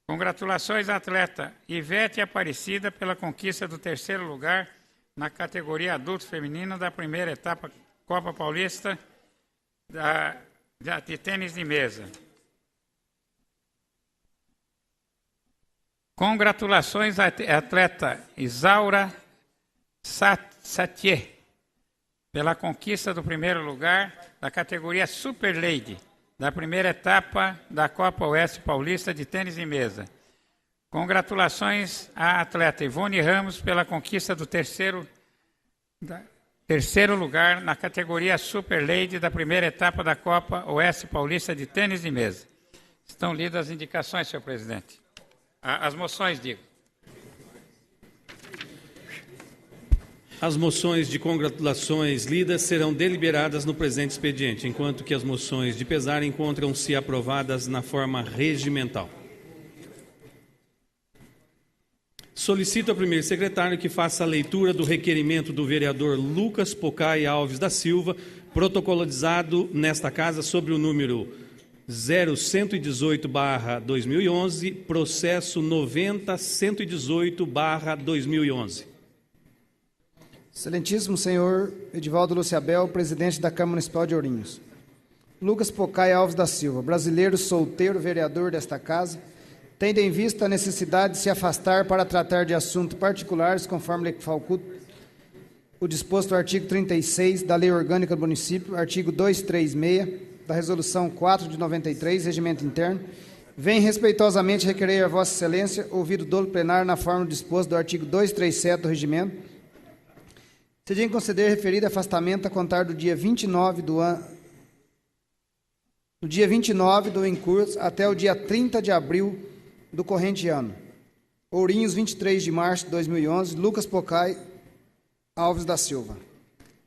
Congratulações à atleta Ivete Aparecida pela conquista do 3º lugar na categoria adulto feminino da primeira etapa Copa Paulista de tênis de mesa. Congratulações à atleta Isaura Satier pela conquista do 1º lugar da categoria Super Lady da primeira etapa da Copa Oeste Paulista de tênis de mesa. Congratulações à atleta Ivone Ramos pela conquista do 3º lugar na categoria Super Lady da primeira etapa da Copa Oeste Paulista de tênis de mesa. Estão lidas as indicações, senhor presidente. As moções, digo. As moções de congratulações lidas serão deliberadas no presente expediente, enquanto que as moções de pesar encontram-se aprovadas na forma regimental. Solicito ao primeiro secretário que faça a leitura do requerimento do vereador Lucas Pocai Alves da Silva, protocolizado nesta casa sobre o número 0118/2011, processo 90.118/2011. Excelentíssimo senhor Edivaldo Luciabel, presidente da Câmara Municipal de Ourinhos. Lucas Pocai Alves da Silva, brasileiro solteiro, vereador desta casa, tendo em vista a necessidade de se afastar para tratar de assuntos particulares, conforme lhe faculta o disposto no artigo 36 da Lei Orgânica do Município, artigo 236 da Resolução 4 de 93, Regimento Interno, vem respeitosamente requerer a Vossa Excelência, ouvido o dolo plenário na forma disposta do artigo 237 do Regimento, se em conceder referido afastamento a contar do dia 29 do em curso até o dia 30 de abril do corrente ano. Ourinhos, 23 de março de 2011, Lucas Pocai Alves da Silva.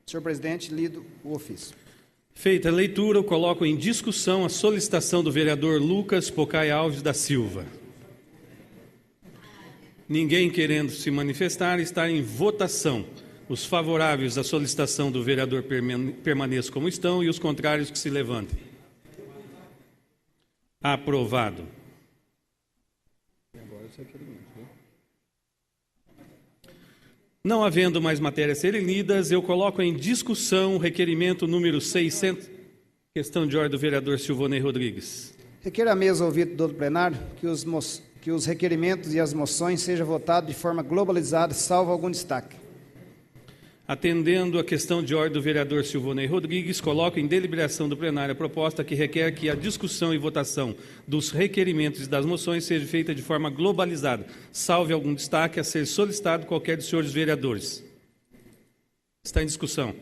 Senhor presidente, lido o ofício. Feita a leitura, eu coloco em discussão a solicitação do vereador Lucas Pocai Alves da Silva. Ninguém querendo se manifestar, está em votação. Os favoráveis à solicitação do vereador permaneçam como estão e os contrários que se levantem. Aprovado. Não havendo mais matérias a serem lidas, eu coloco em discussão o requerimento número 600. Questão de ordem do vereador Silvonei Rodrigues. Requer a mesa ouvido do plenário que os requerimentos e as moções sejam votados de forma globalizada, salvo algum destaque. Atendendo a questão de ordem do vereador Silvonei Rodrigues, coloco em deliberação do plenário a proposta que requer que a discussão e votação dos requerimentos e das moções seja feita de forma globalizada, salve algum destaque a ser solicitado qualquer dos senhores vereadores. Está em discussão.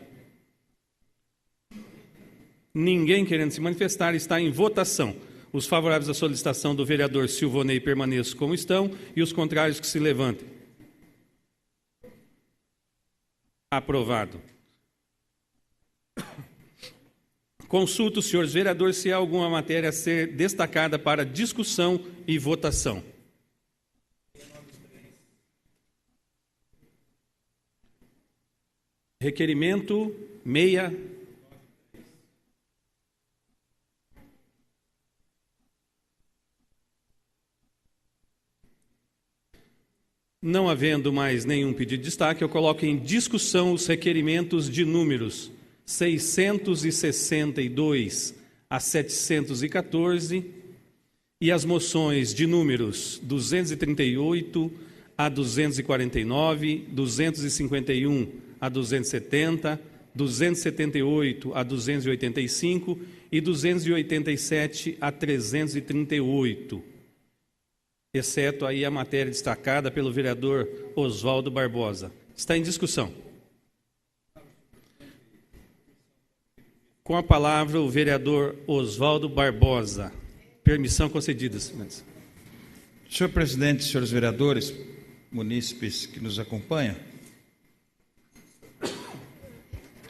Ninguém querendo se manifestar, está em votação. Os favoráveis à solicitação do vereador Silvonei permaneçam como estão e os contrários que se levantem. Aprovado. Consulto os senhores vereadores se há alguma matéria a ser destacada para discussão e votação. Requerimento 6. Não havendo mais nenhum pedido de destaque, eu coloco em discussão os requerimentos de números 662 a 714 e as moções de números 238 a 249, 251 a 270, 278 a 285 e 287 a 338. Exceto aí a matéria destacada pelo vereador Oswaldo Barbosa. Está em discussão. Com a palavra o vereador Oswaldo Barbosa. Permissão concedida, senhores. Senhor presidente, senhores vereadores, munícipes que nos acompanham,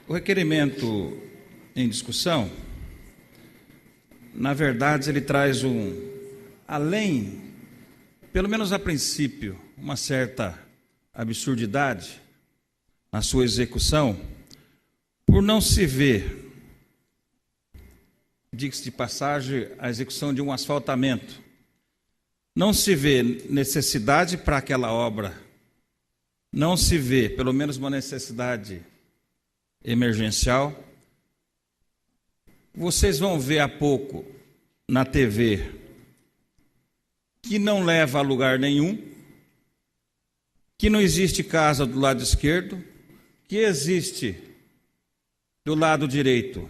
o requerimento em discussão, na verdade, ele traz além, pelo menos a princípio, uma certa absurdidade na sua execução, por não se ver, diga-se de passagem, a execução de um asfaltamento não se vê necessidade para aquela obra, não se vê, pelo menos, uma necessidade emergencial. Vocês vão ver há pouco na TV que não leva a lugar nenhum, que não existe casa do lado esquerdo, que existe do lado direito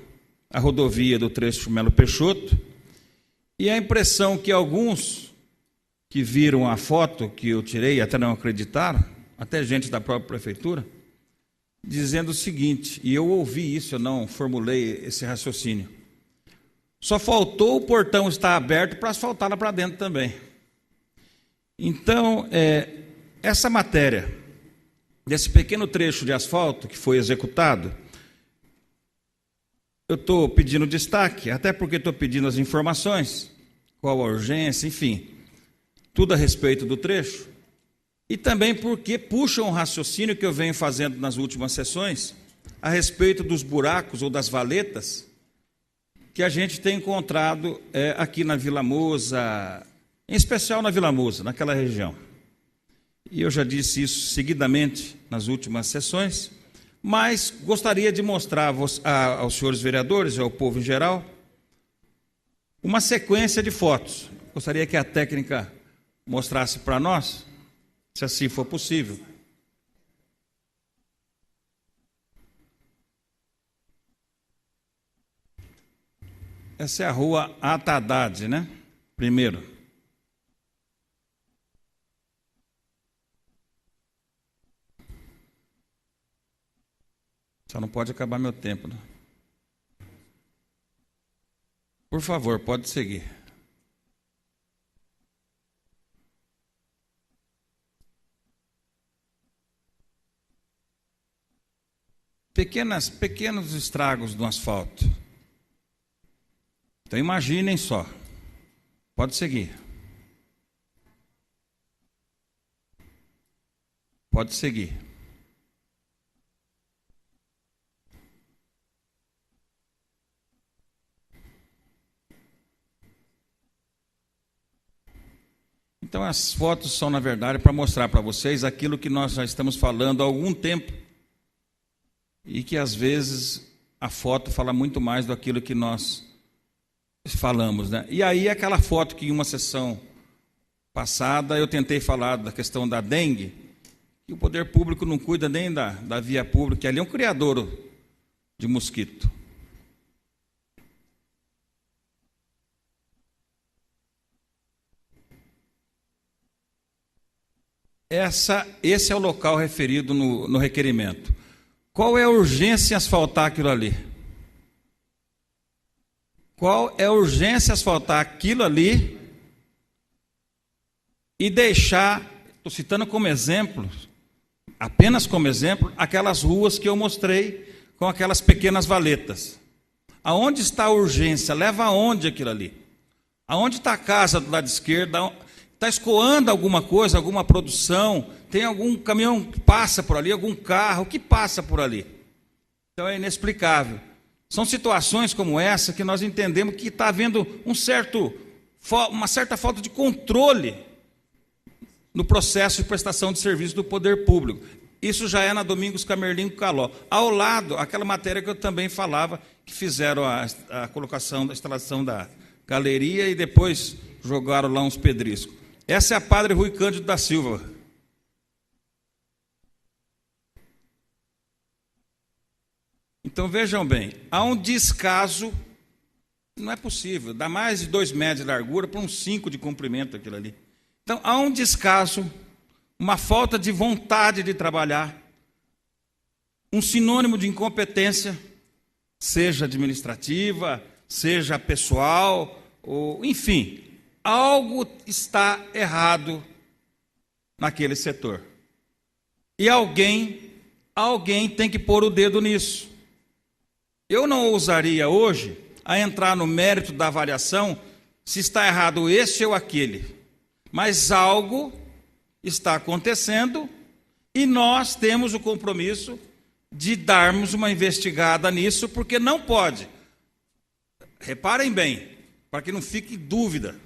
a rodovia do trecho Melo Peixoto, e a impressão que alguns que viram a foto que eu tirei até não acreditaram, até gente da própria prefeitura, dizendo o seguinte, e eu ouvi isso, eu não formulei esse raciocínio: só faltou o portão estar aberto para asfaltar lá para dentro também. Então, essa matéria, desse pequeno trecho de asfalto que foi executado, eu estou pedindo destaque, até porque estou pedindo as informações, qual a urgência, enfim, tudo a respeito do trecho, e também porque puxa um raciocínio que eu venho fazendo nas últimas sessões, a respeito dos buracos ou das valetas, que a gente tem encontrado aqui na Vila Musa, em especial na Vila Musa, naquela região. E eu já disse isso seguidamente nas últimas sessões, mas gostaria de mostrar aos senhores vereadores e ao povo em geral uma sequência de fotos. Gostaria que a técnica mostrasse para nós, se assim for possível. Essa é a rua Atadade, né? Primeiro. Só não pode acabar meu tempo, né? Por favor, pode seguir. Pequenos estragos no asfalto. Então imaginem só. Pode seguir. Pode seguir. Então as fotos são, na verdade, para mostrar para vocês aquilo que nós já estamos falando há algum tempo e que às vezes a foto fala muito mais do aquilo que nós falamos, né? E aí aquela foto que em uma sessão passada eu tentei falar da questão da dengue, que o poder público não cuida nem da via pública, que ali é um criadouro de mosquito. Esse é o local referido no requerimento. Qual é a urgência em asfaltar aquilo ali? Qual é a urgência em asfaltar aquilo ali e deixar, estou citando como exemplo, apenas como exemplo, aquelas ruas que eu mostrei com aquelas pequenas valetas. Aonde está a urgência? Leva aonde aquilo ali? Aonde está a casa do lado esquerdo? Está escoando alguma coisa, alguma produção? Tem algum caminhão que passa por ali, algum carro que passa por ali? Então é inexplicável. São situações como essa que nós entendemos que está havendo uma certa falta de controle no processo de prestação de serviço do poder público. Isso já é na Domingos Camerlinho Caló. Ao lado, aquela matéria que eu também falava, que fizeram a colocação da instalação da galeria e depois jogaram lá uns pedriscos. Essa é a Padre Rui Cândido da Silva. Então vejam bem, há um descaso, não é possível, dá mais de 2 metros de largura para uns 5 de comprimento aquilo ali. Então há um descaso, uma falta de vontade de trabalhar, um sinônimo de incompetência, seja administrativa, seja pessoal, ou enfim, algo está errado naquele setor. E alguém tem que pôr o dedo nisso. Eu não ousaria hoje a entrar no mérito da avaliação se está errado esse ou aquele. Mas algo está acontecendo e nós temos o compromisso de darmos uma investigada nisso, porque não pode. Reparem bem, para que não fique dúvida.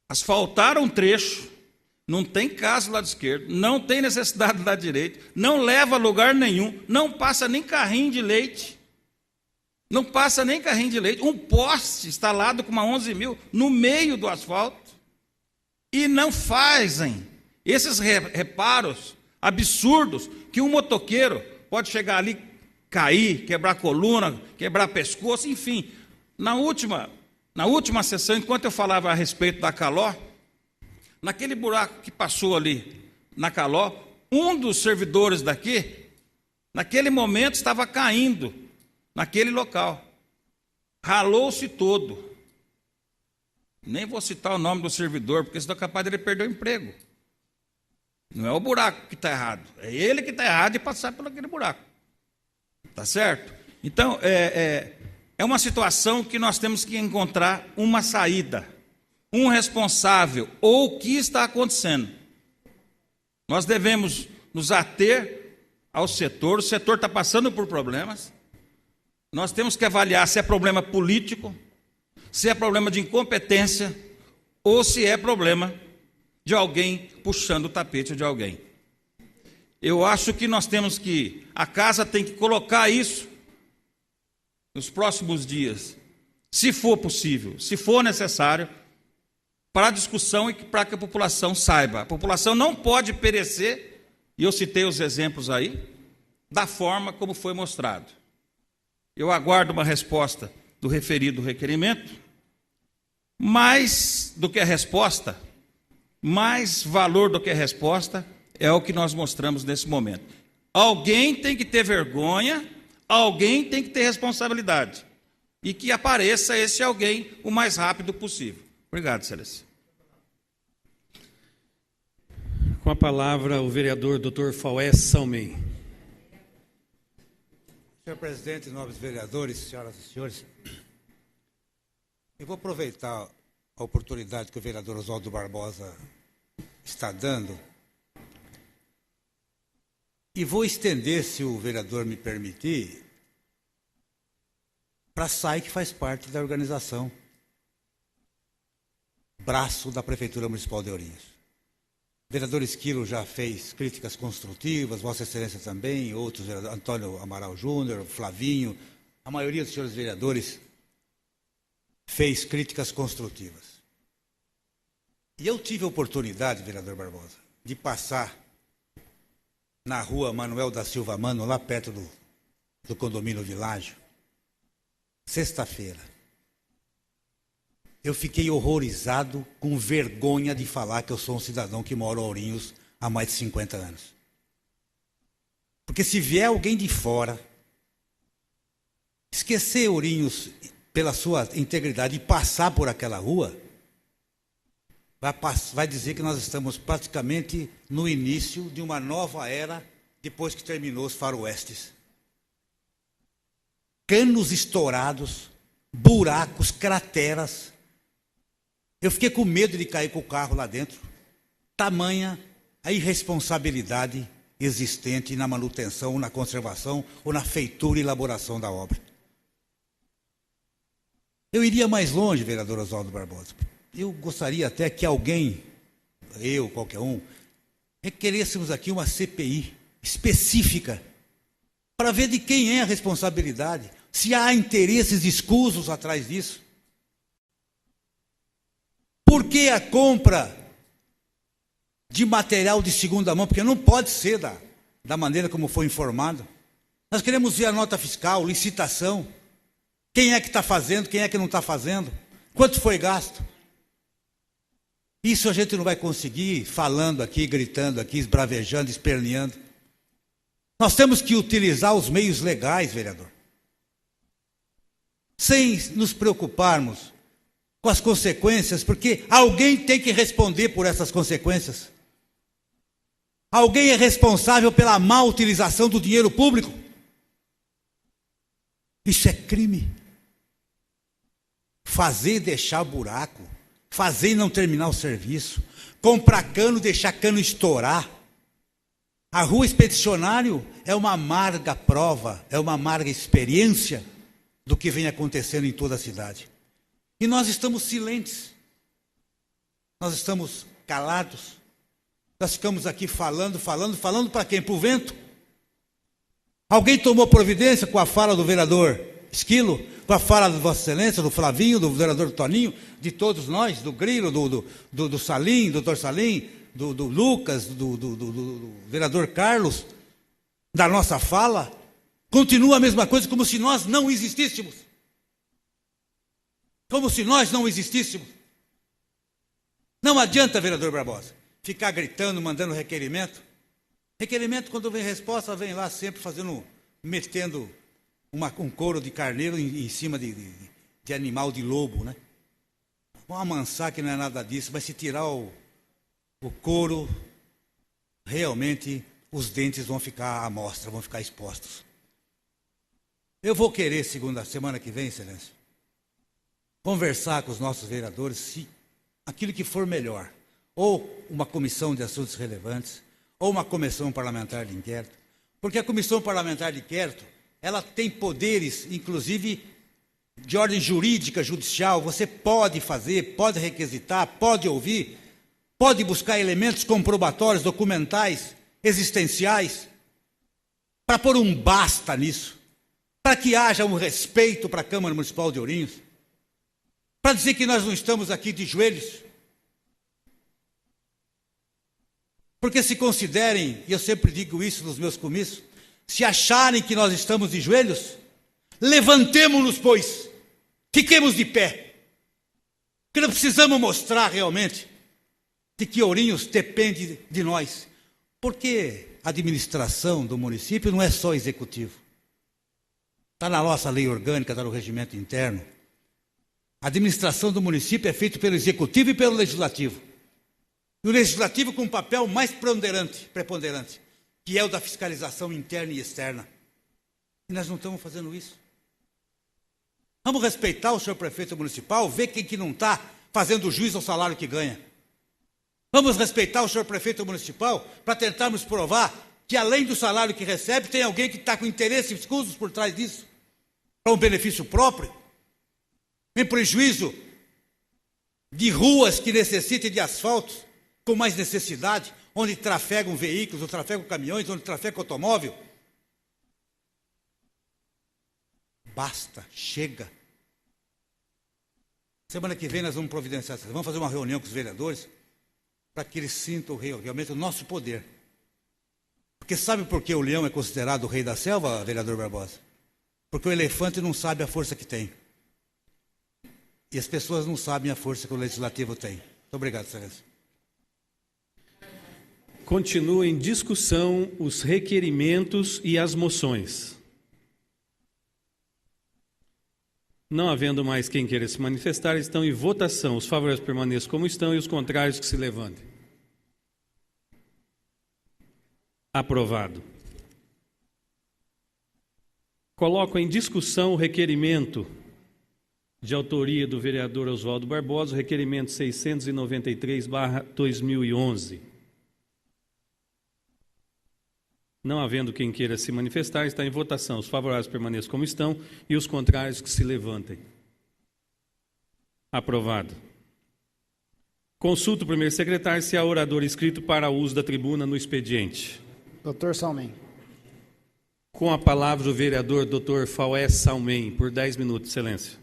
asfaltaram um trecho, não tem casa do lado esquerdo, não tem necessidade do lado direito, não leva a lugar nenhum, não passa nem carrinho de leite. Não passa nem carrinho de leite. Um poste instalado com uma 11.000 no meio do asfalto. E não fazem esses reparos absurdos que um motoqueiro pode chegar ali, cair, quebrar coluna, quebrar pescoço, enfim. Na última sessão, enquanto eu falava a respeito da Caló, naquele buraco que passou ali na Caló, um dos servidores daqui, naquele momento, estava caindo naquele local. Ralou-se todo. Nem vou citar o nome do servidor, porque senão é capaz de ele perder o emprego. Não é o buraco que está errado, é ele que está errado de passar por aquele buraco. Tá certo? Então, é uma situação que nós temos que encontrar uma saída, um responsável, ou o que está acontecendo. Nós devemos nos ater ao setor, o setor está passando por problemas. Nós temos que avaliar se é problema político, se é problema de incompetência, ou se é problema de alguém puxando o tapete de alguém. Eu acho que nós temos que, a casa tem que colocar isso nos próximos dias, se for possível, se for necessário, para a discussão e para que a população saiba. A população não pode perecer, e eu citei os exemplos aí, da forma como foi mostrado. Eu aguardo uma resposta do referido requerimento. Mais do que a resposta, mais valor do que a resposta é o que nós mostramos nesse momento. Alguém tem que ter vergonha, alguém tem que ter responsabilidade. E que apareça esse alguém o mais rápido possível. Obrigado, Excelência. Com a palavra, o vereador Dr. Faués Salmem. Senhor presidente, nobres vereadores, senhoras e senhores, eu vou aproveitar a oportunidade que o vereador Oswaldo Barbosa está dando e vou estender, se o vereador me permitir, para a SAI, que faz parte da organização, braço da Prefeitura Municipal de Ourinhos. O vereador Esquilo já fez críticas construtivas, Vossa Excelência também, outros, Antônio Amaral Júnior, Flavinho, a maioria dos senhores vereadores fez críticas construtivas. E eu tive a oportunidade, vereador Barbosa, de passar na rua Manuel da Silva Mano, lá perto do condomínio Világio, sexta-feira. Eu fiquei horrorizado, com vergonha de falar que eu sou um cidadão que mora em Ourinhos há mais de 50 anos. Porque se vier alguém de fora, esquecer Ourinhos pela sua integridade e passar por aquela rua, vai dizer que nós estamos praticamente no início de uma nova era, depois que terminou os faroestes. Canos estourados, buracos, crateras. Eu fiquei com medo de cair com o carro lá dentro. Tamanha a irresponsabilidade existente na manutenção, na conservação ou na feitura e elaboração da obra. Eu iria mais longe, vereador Oswaldo Barbosa. Eu gostaria até que alguém, eu, qualquer um, requerêssemos aqui uma CPI específica para ver de quem é a responsabilidade, se há interesses escusos atrás disso. Por que a compra de material de segunda mão? Porque não pode ser da maneira como foi informado. Nós queremos ver a nota fiscal, licitação. Quem é que está fazendo, quem é que não está fazendo? Quanto foi gasto? Isso a gente não vai conseguir falando aqui, gritando aqui, esbravejando, esperneando. Nós temos que utilizar os meios legais, vereador. Sem nos preocuparmos com as consequências, porque alguém tem que responder por essas consequências. Alguém é responsável pela má utilização do dinheiro público. Isso é crime. Fazer e deixar buraco, fazer e não terminar o serviço, comprar cano, deixar cano estourar. A rua Expedicionário é uma amarga prova, é uma amarga experiência do que vem acontecendo em toda a cidade. E nós estamos silentes. Nós estamos calados. Nós ficamos aqui falando para quem? Para o vento? Alguém tomou providência com a fala do vereador Esquilo, com a fala de Vossa Excelência, do Flavinho, do vereador Toninho, de todos nós, do Grilo, do Salim, do doutor Salim, do Lucas, do vereador Carlos, da nossa fala? Continua a mesma coisa, como se nós não existíssemos. Como se nós não existíssemos. Não adianta, vereador Barbosa, ficar gritando, mandando requerimento. Requerimento, quando vem resposta, vem lá sempre metendo um couro de carneiro em cima de animal de lobo, né? Vamos amansar que não é nada disso, mas se tirar o couro, realmente os dentes vão ficar à mostra, vão ficar expostos. Eu vou querer, semana que vem, Excelência, conversar com os nossos vereadores se aquilo que for melhor, ou uma comissão de assuntos relevantes, ou uma comissão parlamentar de inquérito, porque a comissão parlamentar de inquérito, ela tem poderes, inclusive, de ordem jurídica, judicial. Você pode fazer, pode requisitar, pode ouvir, pode buscar elementos comprobatórios, documentais, existenciais, para pôr um basta nisso, para que haja um respeito para a Câmara Municipal de Ourinhos, para dizer que nós não estamos aqui de joelhos. Porque se considerem, e eu sempre digo isso nos meus comícios, se acharem que nós estamos de joelhos, levantemo-nos, pois, fiquemos de pé. Porque nós precisamos mostrar realmente de que Ourinhos depende de nós. Porque a administração do município não é só executivo. Está na nossa lei orgânica, está no regimento interno. A administração do município é feita pelo executivo e pelo legislativo. E o legislativo com um papel mais preponderante, que é o da fiscalização interna e externa. E nós não estamos fazendo isso. Vamos respeitar o senhor prefeito municipal, ver quem que não está fazendo juízo ao salário que ganha. Vamos respeitar o senhor prefeito municipal para tentarmos provar que, além do salário que recebe, tem alguém que está com interesses escusos por trás disso, para um benefício próprio, em prejuízo de ruas que necessitem de asfalto, com mais necessidade, onde trafegam veículos, onde trafegam caminhões, onde trafega automóvel. Basta, chega. Semana que vem nós vamos providenciar, vamos fazer uma reunião com os vereadores, para que eles sintam realmente o nosso poder. Porque sabe por que o leão é considerado o rei da selva, vereador Barbosa? Porque o elefante não sabe a força que tem. E as pessoas não sabem a força que o legislativo tem. Muito obrigado, Excelência. Continua em discussão os requerimentos e as moções. Não havendo mais quem queira se manifestar, estão em votação. Os favoráveis permaneçam como estão e os contrários que se levantem. Aprovado. Coloco em discussão o requerimento de autoria do vereador Oswaldo Barbosa, o requerimento 693/2011. Não havendo quem queira se manifestar, está em votação. Os favoráveis permaneçam como estão e os contrários que se levantem. Aprovado. Consulta o primeiro secretário se há orador inscrito para uso da tribuna no expediente. Doutor Salmen. Com a palavra o vereador Dr. Faués Salmen, por 10 minutos, Excelência.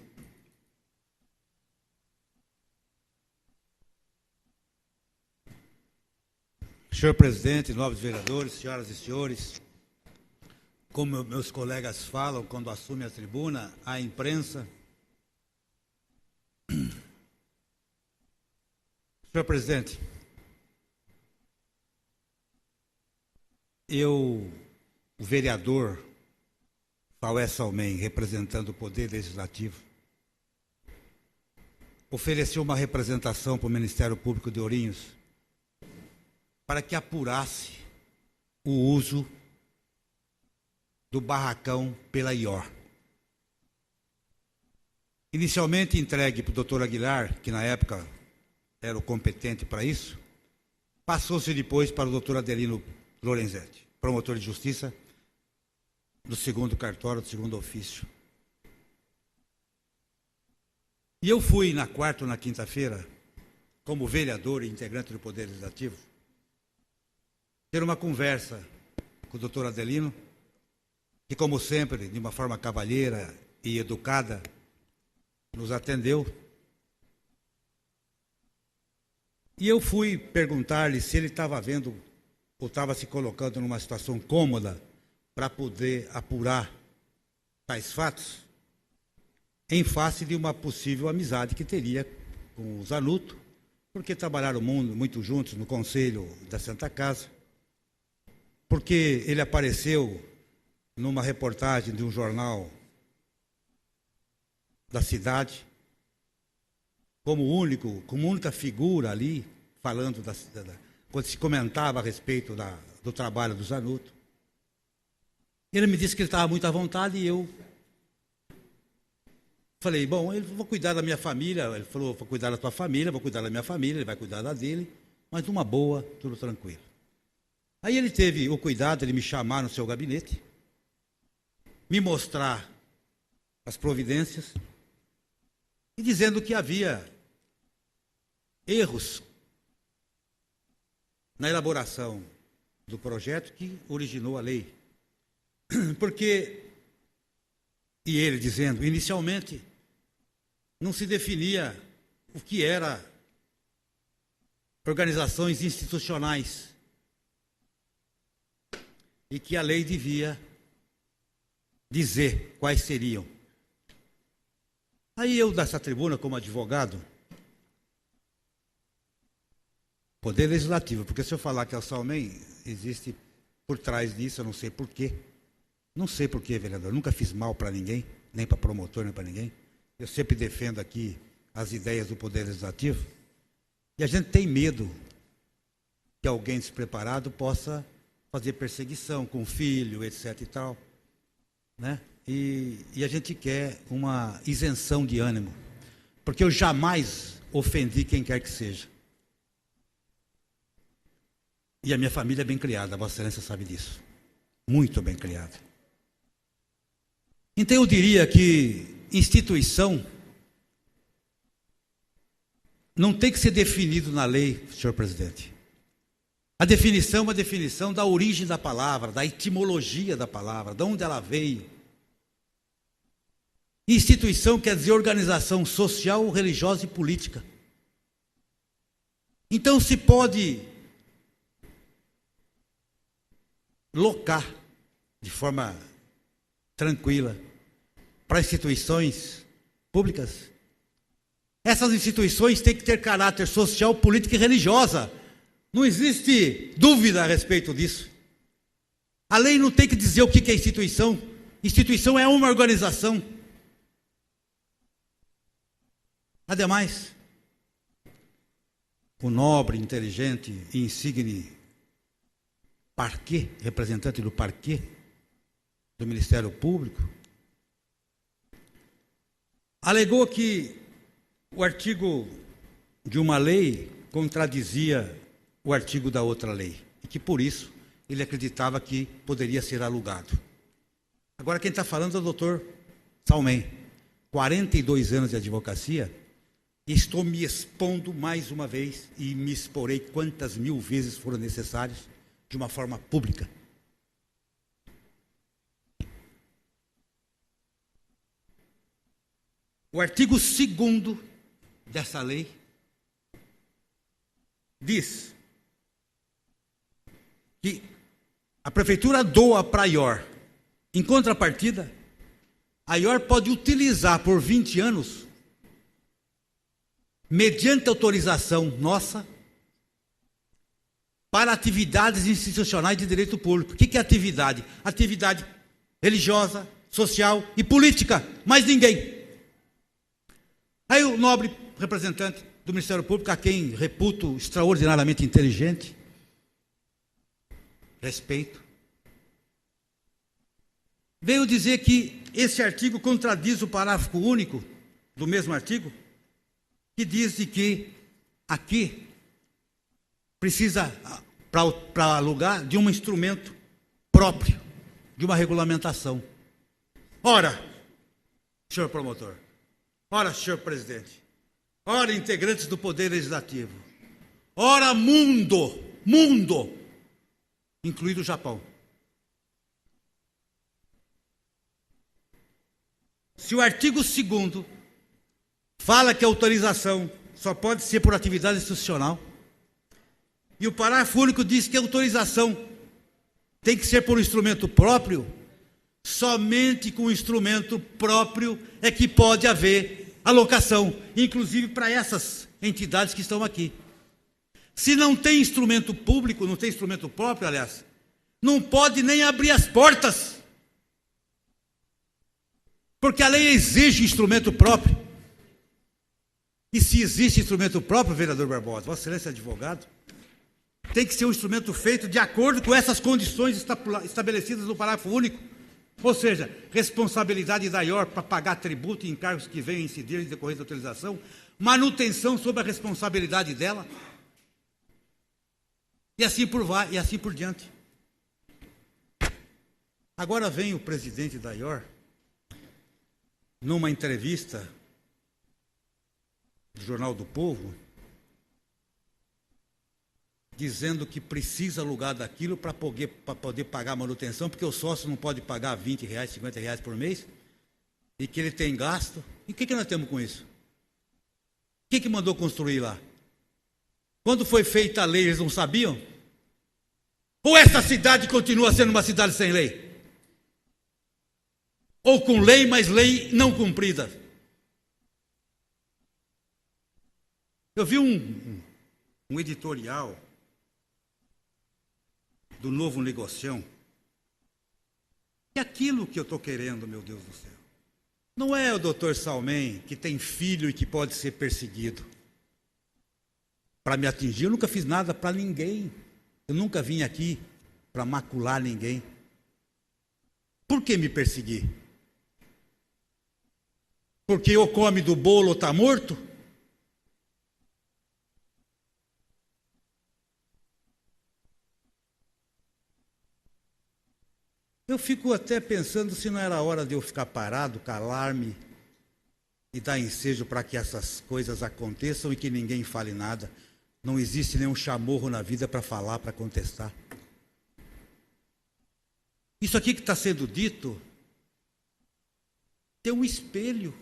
Senhor presidente, nobres vereadores, senhoras e senhores, como meus colegas falam quando assumem a tribuna, a imprensa. Senhor presidente, o vereador Faués Salmen, representando o Poder Legislativo, ofereceu uma representação para o Ministério Público de Ourinhos para que apurasse o uso do barracão pela IOR. Inicialmente entregue para o doutor Aguilar, que na época era o competente para isso, passou-se depois para o doutor Adelino Lorenzetti, promotor de justiça do segundo cartório, do segundo ofício. E eu fui na quarta ou na quinta-feira como vereador e integrante do Poder Legislativo, ter uma conversa com o doutor Adelino, que, como sempre, de uma forma cavalheira e educada, nos atendeu. E eu fui perguntar-lhe se ele estava vendo ou estava se colocando numa situação cômoda para poder apurar tais fatos, em face de uma possível amizade que teria com o Zanuto, porque trabalharam muito juntos no Conselho da Santa Casa, porque ele apareceu numa reportagem de um jornal da cidade, como única figura ali, falando quando se comentava a respeito do trabalho do Zanuto. Ele me disse que ele estava muito à vontade e eu falei, bom, eu vou cuidar da minha família. Ele falou, vou cuidar da tua família, vou cuidar da minha família, ele vai cuidar da dele, mas numa boa, tudo tranquilo. Aí ele teve o cuidado de me chamar no seu gabinete, me mostrar as providências e dizendo que havia erros na elaboração do projeto que originou a lei. Porque, e ele dizendo, inicialmente, não se definia o que era organizações institucionais e que a lei devia dizer quais seriam. Aí eu, dessa tribuna, como advogado, Poder Legislativo, porque se eu falar que a Salmem existe por trás disso, eu não sei por quê. Não sei por quê, vereador. Eu nunca fiz mal para ninguém, nem para promotor, nem para ninguém. Eu sempre defendo aqui as ideias do Poder Legislativo. E a gente tem medo que alguém despreparado possa fazer perseguição com o filho, etc. e tal. Né? E a gente quer uma isenção de ânimo. Porque eu jamais ofendi quem quer que seja. E a minha família é bem criada, a Vossa Excelência sabe disso. Muito bem criada. Então eu diria que instituição não tem que ser definido na lei, senhor presidente. A definição é uma definição da origem da palavra, da etimologia da palavra, de onde ela veio. Instituição quer dizer organização social, religiosa e política. Então se pode locar de forma tranquila para instituições públicas. Essas instituições têm que ter caráter social, político e religiosa. Não existe dúvida a respeito disso. A lei não tem que dizer o que é instituição. Instituição é uma organização. Ademais, o nobre, inteligente e insigne parquê, representante do parquê do Ministério Público, alegou que o artigo de uma lei contradizia o artigo da outra lei, e que por isso ele acreditava que poderia ser alugado. Agora quem está falando é o doutor Salmem, 42 anos de advocacia, e estou me expondo mais uma vez, e me exporei quantas mil vezes foram necessárias, de uma forma pública. O artigo 2º dessa lei diz que a prefeitura doa para a IOR. Em contrapartida, a IOR pode utilizar por 20 anos, mediante autorização nossa, para atividades institucionais de direito público. O que é atividade? Atividade religiosa, social e política. Mais ninguém. Aí o nobre representante do Ministério Público, a quem reputo extraordinariamente inteligente, respeito, veio dizer que esse artigo contradiz o parágrafo único do mesmo artigo, que diz que aqui precisa, para alugar, de um instrumento próprio, de uma regulamentação. Ora, senhor promotor, ora, senhor presidente, ora integrantes do Poder Legislativo, ora mundo, incluído o Japão. Se o artigo 2º fala que a autorização só pode ser por atividade institucional, e o parágrafo único diz que a autorização tem que ser por um instrumento próprio, somente com um instrumento próprio é que pode haver alocação, inclusive para essas entidades que estão aqui. Se não tem instrumento público, não tem instrumento próprio, aliás, não pode nem abrir as portas, porque a lei exige instrumento próprio. E se existe instrumento próprio, vereador Barbosa, Vossa Excelência é advogado, tem que ser um instrumento feito de acordo com essas condições estabelecidas no parágrafo único. Ou seja, responsabilidade da IOR para pagar tributo e encargos que venham a incidir em decorrência da utilização, manutenção sob a responsabilidade dela, e assim por diante. Agora vem o presidente da IOR, numa entrevista do Jornal do Povo, dizendo que precisa alugar daquilo para poder pagar a manutenção, porque o sócio não pode pagar R$20, R$50 por mês, e que ele tem gasto. E o que nós temos com isso? O que mandou construir lá? Quando foi feita a lei, eles não sabiam? Ou essa cidade continua sendo uma cidade sem lei? Ou com lei, mas lei não cumprida? Eu vi um editorial do Novo Negocião, e aquilo que eu estou querendo, meu Deus do céu, não é o doutor Salmen, que tem filho e que pode ser perseguido, para me atingir. Eu nunca fiz nada para ninguém, eu nunca vim aqui para macular ninguém. Por que me perseguir? Porque ou come do bolo ou está morto? Eu fico até pensando se não era hora de eu ficar parado, calar-me e dar ensejo para que essas coisas aconteçam e que ninguém fale nada. Não existe nenhum chamorro na vida para falar, para contestar. Isso aqui que está sendo dito tem um espelho.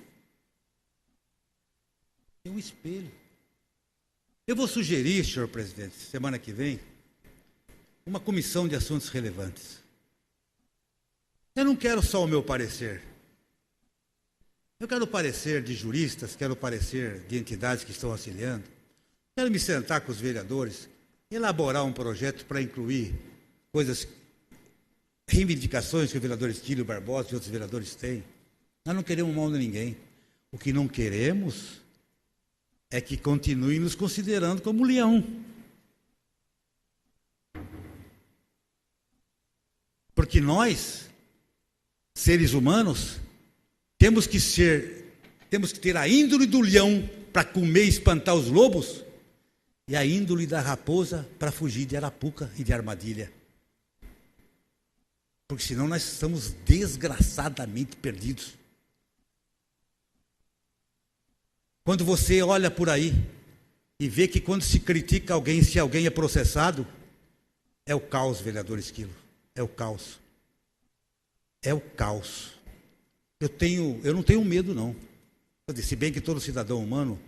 Tem um espelho. Eu vou sugerir, senhor presidente, semana que vem, uma comissão de assuntos relevantes. Eu não quero só o meu parecer. Eu quero o parecer de juristas, quero o parecer de entidades que estão auxiliando. Quero me sentar com os vereadores, elaborar um projeto para incluir coisas, reivindicações que o vereador Estílio Barbosa e outros vereadores têm. Nós não queremos mal de ninguém. O que não queremos é que continuem nos considerando como leão. Porque nós, seres humanos, temos que ter a índole do leão para comer e espantar os lobos e a índole da raposa para fugir de arapuca e de armadilha. Porque senão nós estamos desgraçadamente perdidos. Quando você olha por aí e vê que quando se critica alguém, se alguém é processado, é o caos, vereador Esquilo, é o caos. É o caos. Eu não tenho medo, não. Se bem que todo cidadão humano,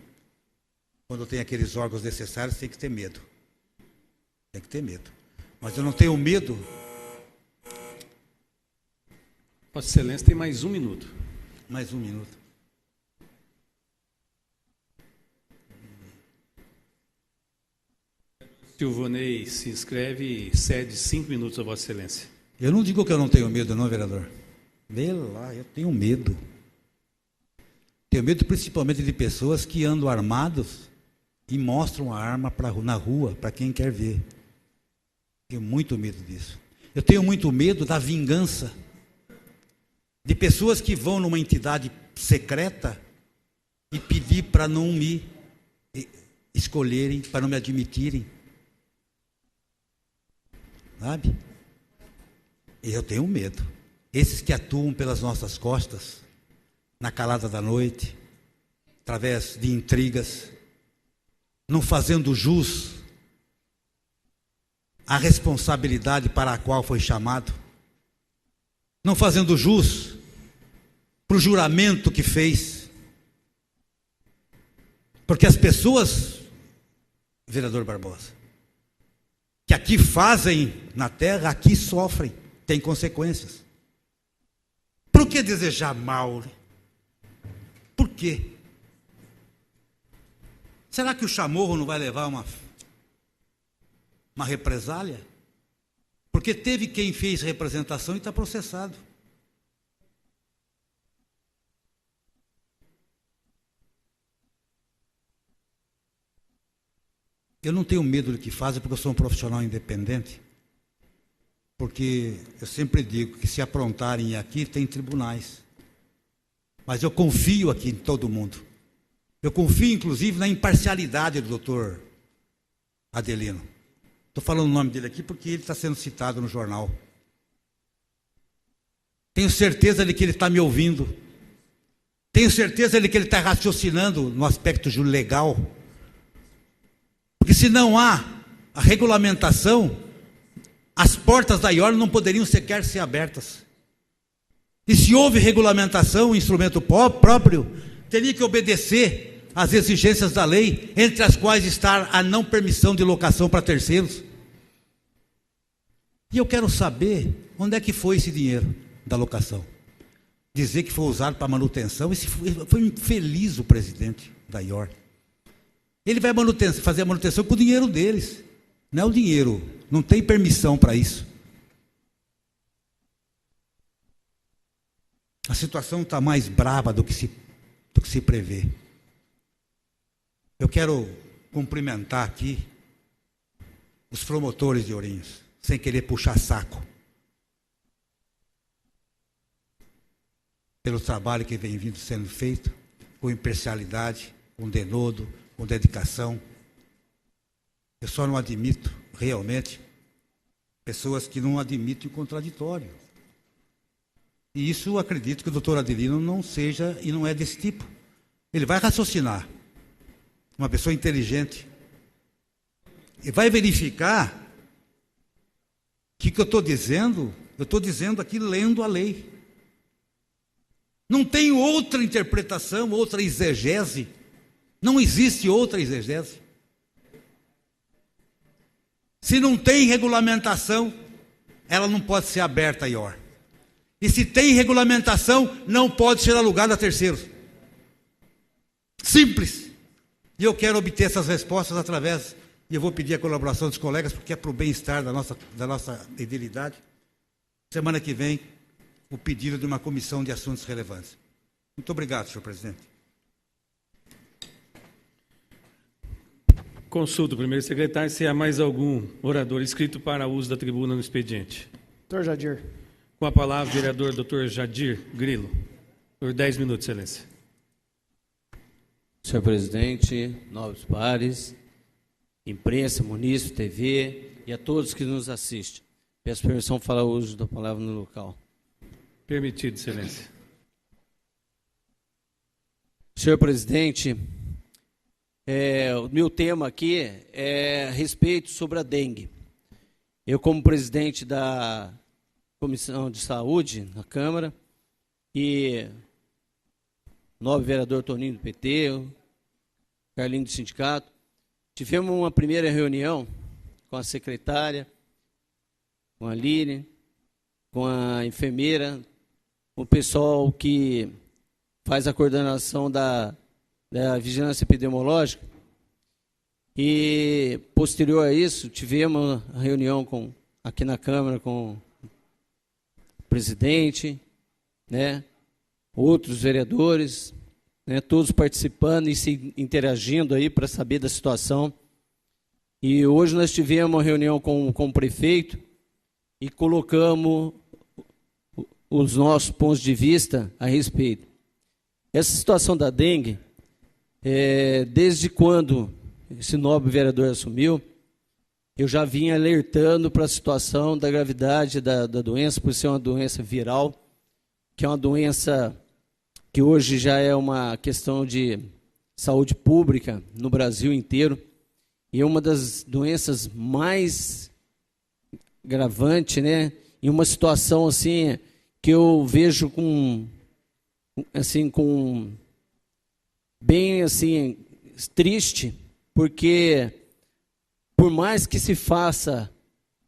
quando tem aqueles órgãos necessários, tem que ter medo. Tem que ter medo. Mas eu não tenho medo. Vossa Excelência tem mais 1 minuto. Mais 1 minuto. Silvonei se inscreve e cede 5 minutos a Vossa Excelência. Eu não digo que eu não tenho medo, não, vereador. Vê lá, eu tenho medo. Tenho medo principalmente de pessoas que andam armados e mostram a arma na rua, para quem quer ver. Tenho muito medo disso. Eu tenho muito medo da vingança. De pessoas que vão numa entidade secreta e pedir para não me escolherem, para não me admitirem. Sabe? Eu tenho medo. Esses que atuam pelas nossas costas, na calada da noite, através de intrigas, não fazendo jus à responsabilidade para a qual foi chamado, não fazendo jus para o juramento que fez. Porque as pessoas, vereador Barbosa, que aqui fazem na terra, aqui sofrem, tem consequências. Por que desejar mal? Por quê? Será que o Chamorro não vai levar uma represália? Porque teve quem fez representação e está processado. Eu não tenho medo do que fazem, porque eu sou um profissional independente. Porque eu sempre digo que se aprontarem aqui, tem tribunais. Mas eu confio aqui em todo mundo. Eu confio, inclusive, na imparcialidade do doutor Adelino. Estou falando o nome dele aqui porque ele está sendo citado no jornal. Tenho certeza de que ele está me ouvindo. Tenho certeza de que ele está raciocinando no aspecto legal. Porque se não há a regulamentação, as portas da IOR não poderiam sequer ser abertas. E se houve regulamentação, o instrumento próprio teria que obedecer às exigências da lei, entre as quais está a não permissão de locação para terceiros. E eu quero saber onde é que foi esse dinheiro da locação. Dizer que foi usado para manutenção, foi infeliz o presidente da IOR. Ele vai fazer a manutenção com o dinheiro deles. Não é o dinheiro, não tem permissão para isso. A situação está mais brava do que se prevê. Eu quero cumprimentar aqui os promotores de Ourinhos, sem querer puxar saco, pelo trabalho que vem vindo sendo feito, com imparcialidade, com denodo, com dedicação. Eu só não admito, realmente, pessoas que não admitem o contraditório. E isso eu acredito que o doutor Adelino não seja e não é desse tipo. Ele vai raciocinar, uma pessoa inteligente, e vai verificar que o que eu estou dizendo aqui lendo a lei. Não tem outra interpretação, outra exegese. Não existe outra exegese. Se não tem regulamentação, ela não pode ser aberta a IOR. E se tem regulamentação, não pode ser alugada a terceiros. Simples. E eu quero obter essas respostas através, e eu vou pedir a colaboração dos colegas, porque é para o bem-estar da nossa idilidade. Semana que vem, o pedido de uma comissão de assuntos relevantes. Muito obrigado, senhor presidente. Consulto o primeiro secretário se há mais algum orador inscrito para uso da tribuna no expediente. Doutor Jadir. Com a palavra, o vereador Dr. Jadir Grilo. Por 10 minutos, excelência. Senhor presidente, nobres pares, imprensa, munícipe, TV e a todos que nos assistem. Peço permissão para falar o uso da palavra no local. Permitido, excelência. Senhor presidente, o meu tema aqui é a respeito sobre a dengue. Eu, como presidente da Comissão de Saúde na Câmara, e nobre vereador Toninho do PT, o Carlinho do Sindicato, tivemos uma primeira reunião com a secretária, com a Líria, com a enfermeira, com o pessoal que faz a coordenação da vigilância epidemiológica. E, posterior a isso, tivemos a reunião aqui na Câmara com o presidente, né, outros vereadores, né, todos participando e se interagindo aí para saber da situação. E hoje nós tivemos uma reunião com o prefeito e colocamos os nossos pontos de vista a respeito. Essa situação da dengue, desde quando esse nobre vereador assumiu, eu já vinha alertando para a situação da gravidade da doença, por ser uma doença viral, que é uma doença que hoje já é uma questão de saúde pública no Brasil inteiro, e é uma das doenças mais gravantes, né? Em uma situação assim que eu vejo bem assim triste, porque por mais que se faça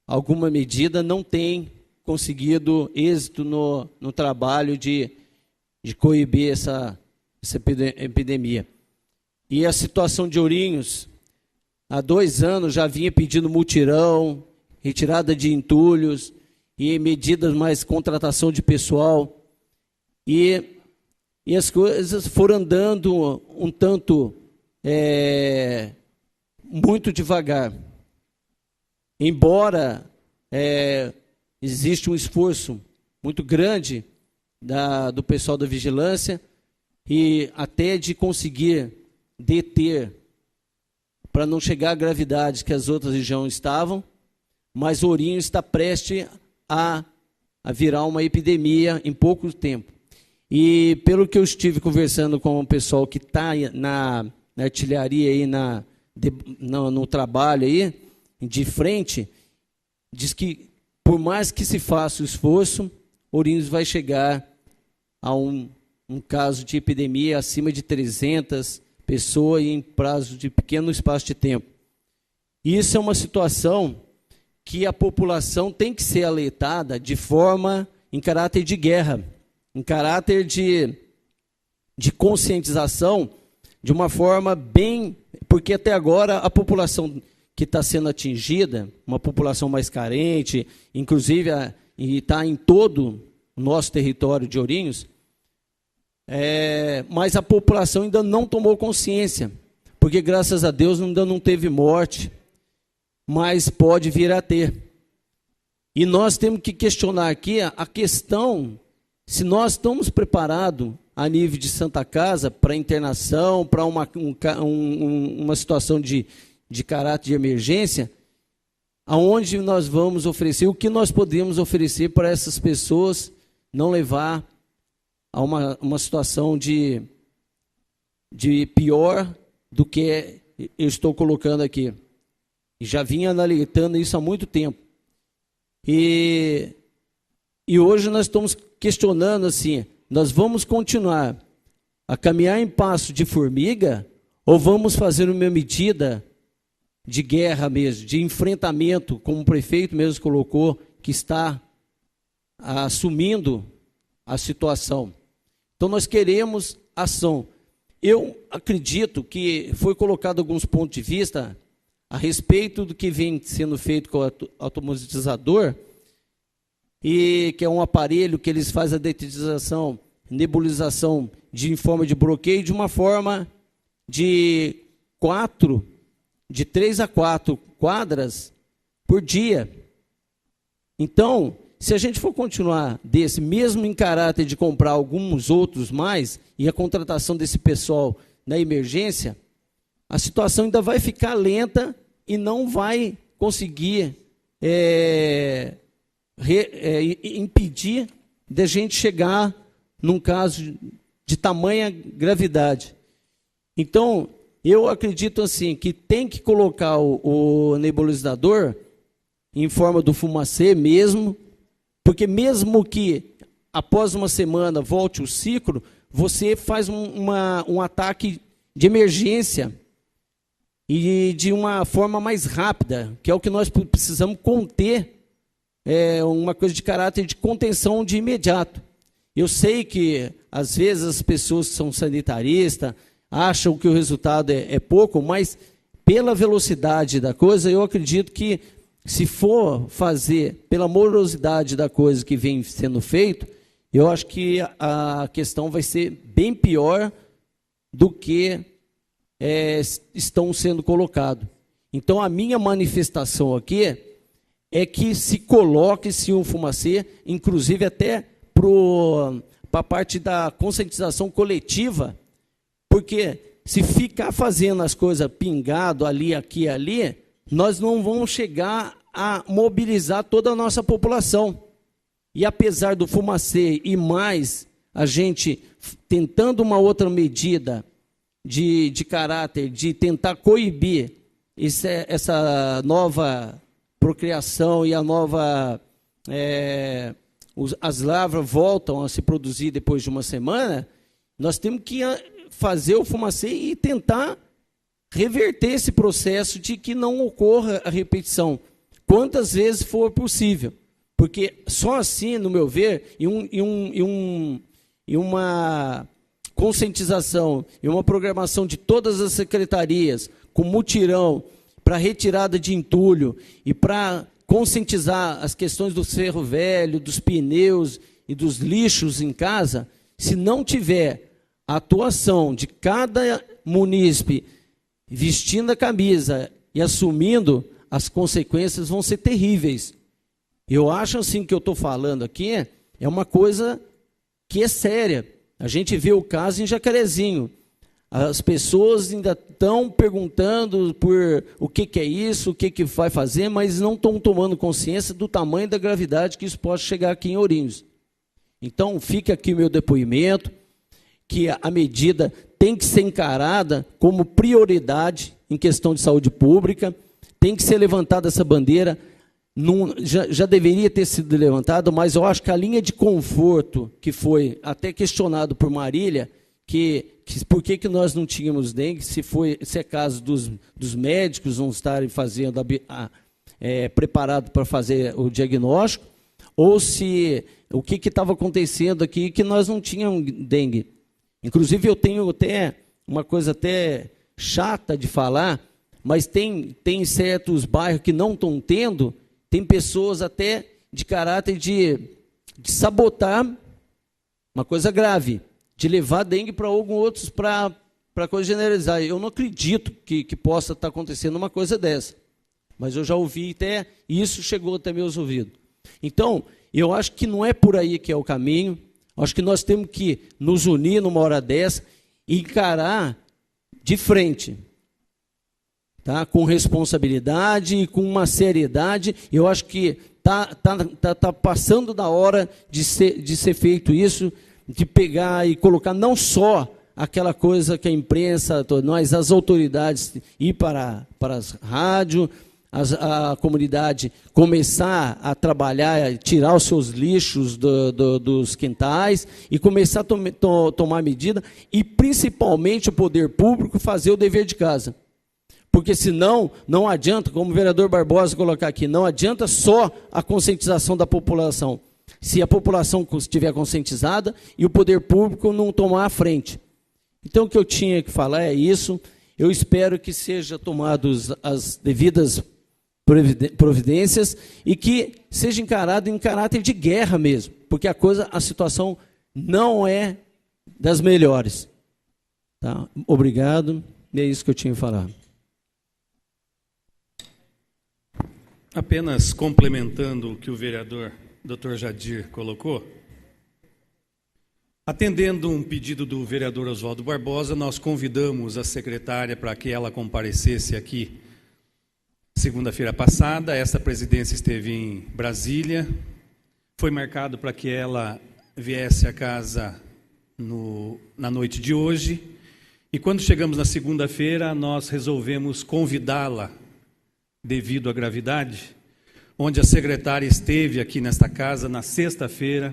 alguma medida, não tem conseguido êxito no trabalho de coibir essa epidemia. E a situação de Ourinhos, há 2 anos já vinha pedindo mutirão, retirada de entulhos e medidas mais contratação de pessoal. E as coisas foram andando um tanto muito devagar. Embora existe um esforço muito grande do pessoal da vigilância e até de conseguir deter para não chegar à gravidade que as outras regiões estavam, mas Ourinhos está prestes a virar uma epidemia em pouco tempo. E pelo que eu estive conversando com o pessoal que está na artilharia aí, no trabalho aí, de frente, diz que por mais que se faça o esforço, Ourinhos vai chegar a um caso de epidemia acima de 300 pessoas em prazo de pequeno espaço de tempo. E isso é uma situação que a população tem que ser alertada em caráter de guerra, em caráter de conscientização, de uma forma bem... Porque até agora a população que está sendo atingida, uma população mais carente, inclusive e está em todo o nosso território de Ourinhos, mas a população ainda não tomou consciência, porque graças a Deus ainda não teve morte, mas pode vir a ter. E nós temos que questionar aqui a questão, se nós estamos preparados a nível de Santa Casa para internação, para uma situação de caráter de emergência, aonde nós vamos oferecer, o que nós podemos oferecer para essas pessoas não levar a uma situação de pior do que eu estou colocando aqui. E já vinha alertando isso há muito tempo. E hoje nós estamos questionando assim, nós vamos continuar a caminhar em passo de formiga ou vamos fazer uma medida de guerra mesmo, de enfrentamento, como o prefeito mesmo colocou, que está assumindo a situação. Então nós queremos ação. Eu acredito que foi colocado alguns pontos de vista a respeito do que vem sendo feito com o atomizador, e que é um aparelho que eles fazem a detetização, nebulização em forma de bloqueio, de uma forma de 3 a 4 quadras por dia. Então, se a gente for continuar mesmo em caráter de comprar alguns outros mais, e a contratação desse pessoal na emergência, a situação ainda vai ficar lenta e não vai conseguir impedir de a gente chegar num caso de tamanha gravidade. Então, eu acredito assim, que tem que colocar o nebulizador em forma do fumacê mesmo, porque mesmo que após uma semana volte o ciclo, você faz um ataque de emergência e de uma forma mais rápida, que é o que nós precisamos conter, uma coisa de caráter de contenção de imediato. Eu sei que, às vezes, as pessoas que são sanitaristas acham que o resultado é pouco, mas pela velocidade da coisa, eu acredito que, se for fazer pela morosidade da coisa que vem sendo feito, eu acho que a questão vai ser bem pior do que estão sendo colocados. Então, a minha manifestação aqui é que se coloque-se um fumacê, inclusive até para a parte da conscientização coletiva, porque se ficar fazendo as coisas pingado ali, aqui e ali, nós não vamos chegar a mobilizar toda a nossa população. E apesar do fumacê e mais a gente tentando uma outra medida de caráter de tentar coibir essa nova procriação e a nova... as lavras voltam a se produzir depois de uma semana, nós temos que fazer o fumacê e tentar reverter esse processo de que não ocorra a repetição, quantas vezes for possível. Porque só assim, no meu ver, uma conscientização e uma programação de todas as secretarias, com mutirão para retirada de entulho e para conscientizar as questões do ferro velho, dos pneus e dos lixos em casa, se não tiver a atuação de cada munícipe vestindo a camisa e assumindo, as consequências vão ser terríveis. Eu acho assim que eu estou falando aqui é uma coisa que é séria. A gente vê o caso em Jacarezinho. As pessoas ainda estão perguntando por o que é isso, o que vai fazer, mas não estão tomando consciência do tamanho da gravidade que isso pode chegar aqui em Ourinhos. Então, fica aqui o meu depoimento, que a medida tem que ser encarada como prioridade em questão de saúde pública, tem que ser levantada essa bandeira, já deveria ter sido levantada, mas eu acho que a linha de conforto, que foi até questionado por Marília, que por que nós não tínhamos dengue, se é caso dos médicos não estarem fazendo, preparado para fazer o diagnóstico, ou se o que estava acontecendo aqui que nós não tínhamos dengue. Inclusive eu tenho até uma coisa até chata de falar, mas tem certos bairros que não estão tendo, tem pessoas até de caráter de sabotar, uma coisa grave, de levar dengue para alguns outros, para coisa generalizar. Eu não acredito que possa estar acontecendo uma coisa dessa, mas eu já ouvi até, isso chegou até meus ouvidos. Então, eu acho que não é por aí que é o caminho, acho que nós temos que nos unir numa hora dessa e encarar de frente, tá? Com responsabilidade e com uma seriedade. Eu acho que tá passando da hora de ser feito isso, de pegar e colocar não só aquela coisa que a imprensa, nós, as autoridades, ir para as rádios, a comunidade começar a trabalhar, tirar os seus lixos dos quintais e começar a tomar medida, e principalmente o poder público fazer o dever de casa. Porque senão, não adianta, como o vereador Barbosa colocar aqui, não adianta só a conscientização da população. Se a população estiver conscientizada e o poder público não tomar a frente. Então, o que eu tinha que falar é isso. Eu espero que sejam tomadas as devidas providências e que seja encarado em caráter de guerra mesmo, porque a situação não é das melhores. Tá? Obrigado, e é isso que eu tinha que falar. Apenas complementando o que o vereador Dr. Jadir colocou, atendendo um pedido do vereador Oswaldo Barbosa, nós convidamos a secretária para que ela comparecesse aqui segunda-feira passada. Essa presidência esteve em Brasília, foi marcado para que ela viesse à casa na noite de hoje, e quando chegamos na segunda-feira, nós resolvemos convidá-la, devido à gravidade, onde a secretária esteve aqui nesta casa na sexta-feira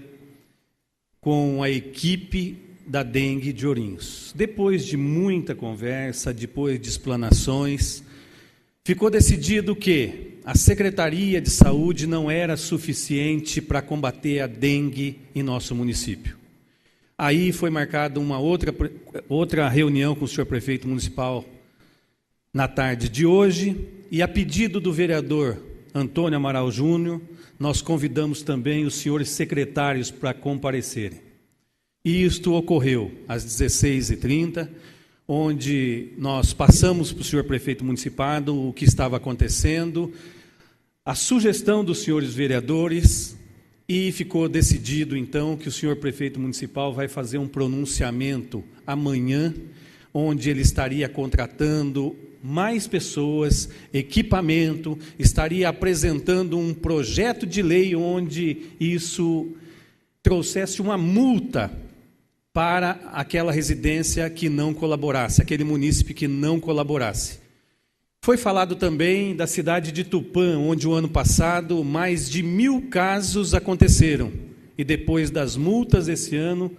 com a equipe da dengue de Ourinhos. Depois de muita conversa, depois de explanações, ficou decidido que a Secretaria de Saúde não era suficiente para combater a dengue em nosso município. Aí foi marcada uma outra reunião com o senhor prefeito municipal na tarde de hoje, e a pedido do vereador Antônio Amaral Júnior, nós convidamos também os senhores secretários para comparecerem. E isto ocorreu às 16h30, onde nós passamos para o senhor prefeito municipal o que estava acontecendo, a sugestão dos senhores vereadores, e ficou decidido, então, que o senhor prefeito municipal vai fazer um pronunciamento amanhã, onde ele estaria contratando mais pessoas, equipamento, estaria apresentando um projeto de lei onde isso trouxesse uma multa para aquela residência que não colaborasse, aquele munícipe que não colaborasse. Foi falado também da cidade de Tupã, onde o ano passado mais de 1.000 casos aconteceram. E depois das multas esse ano,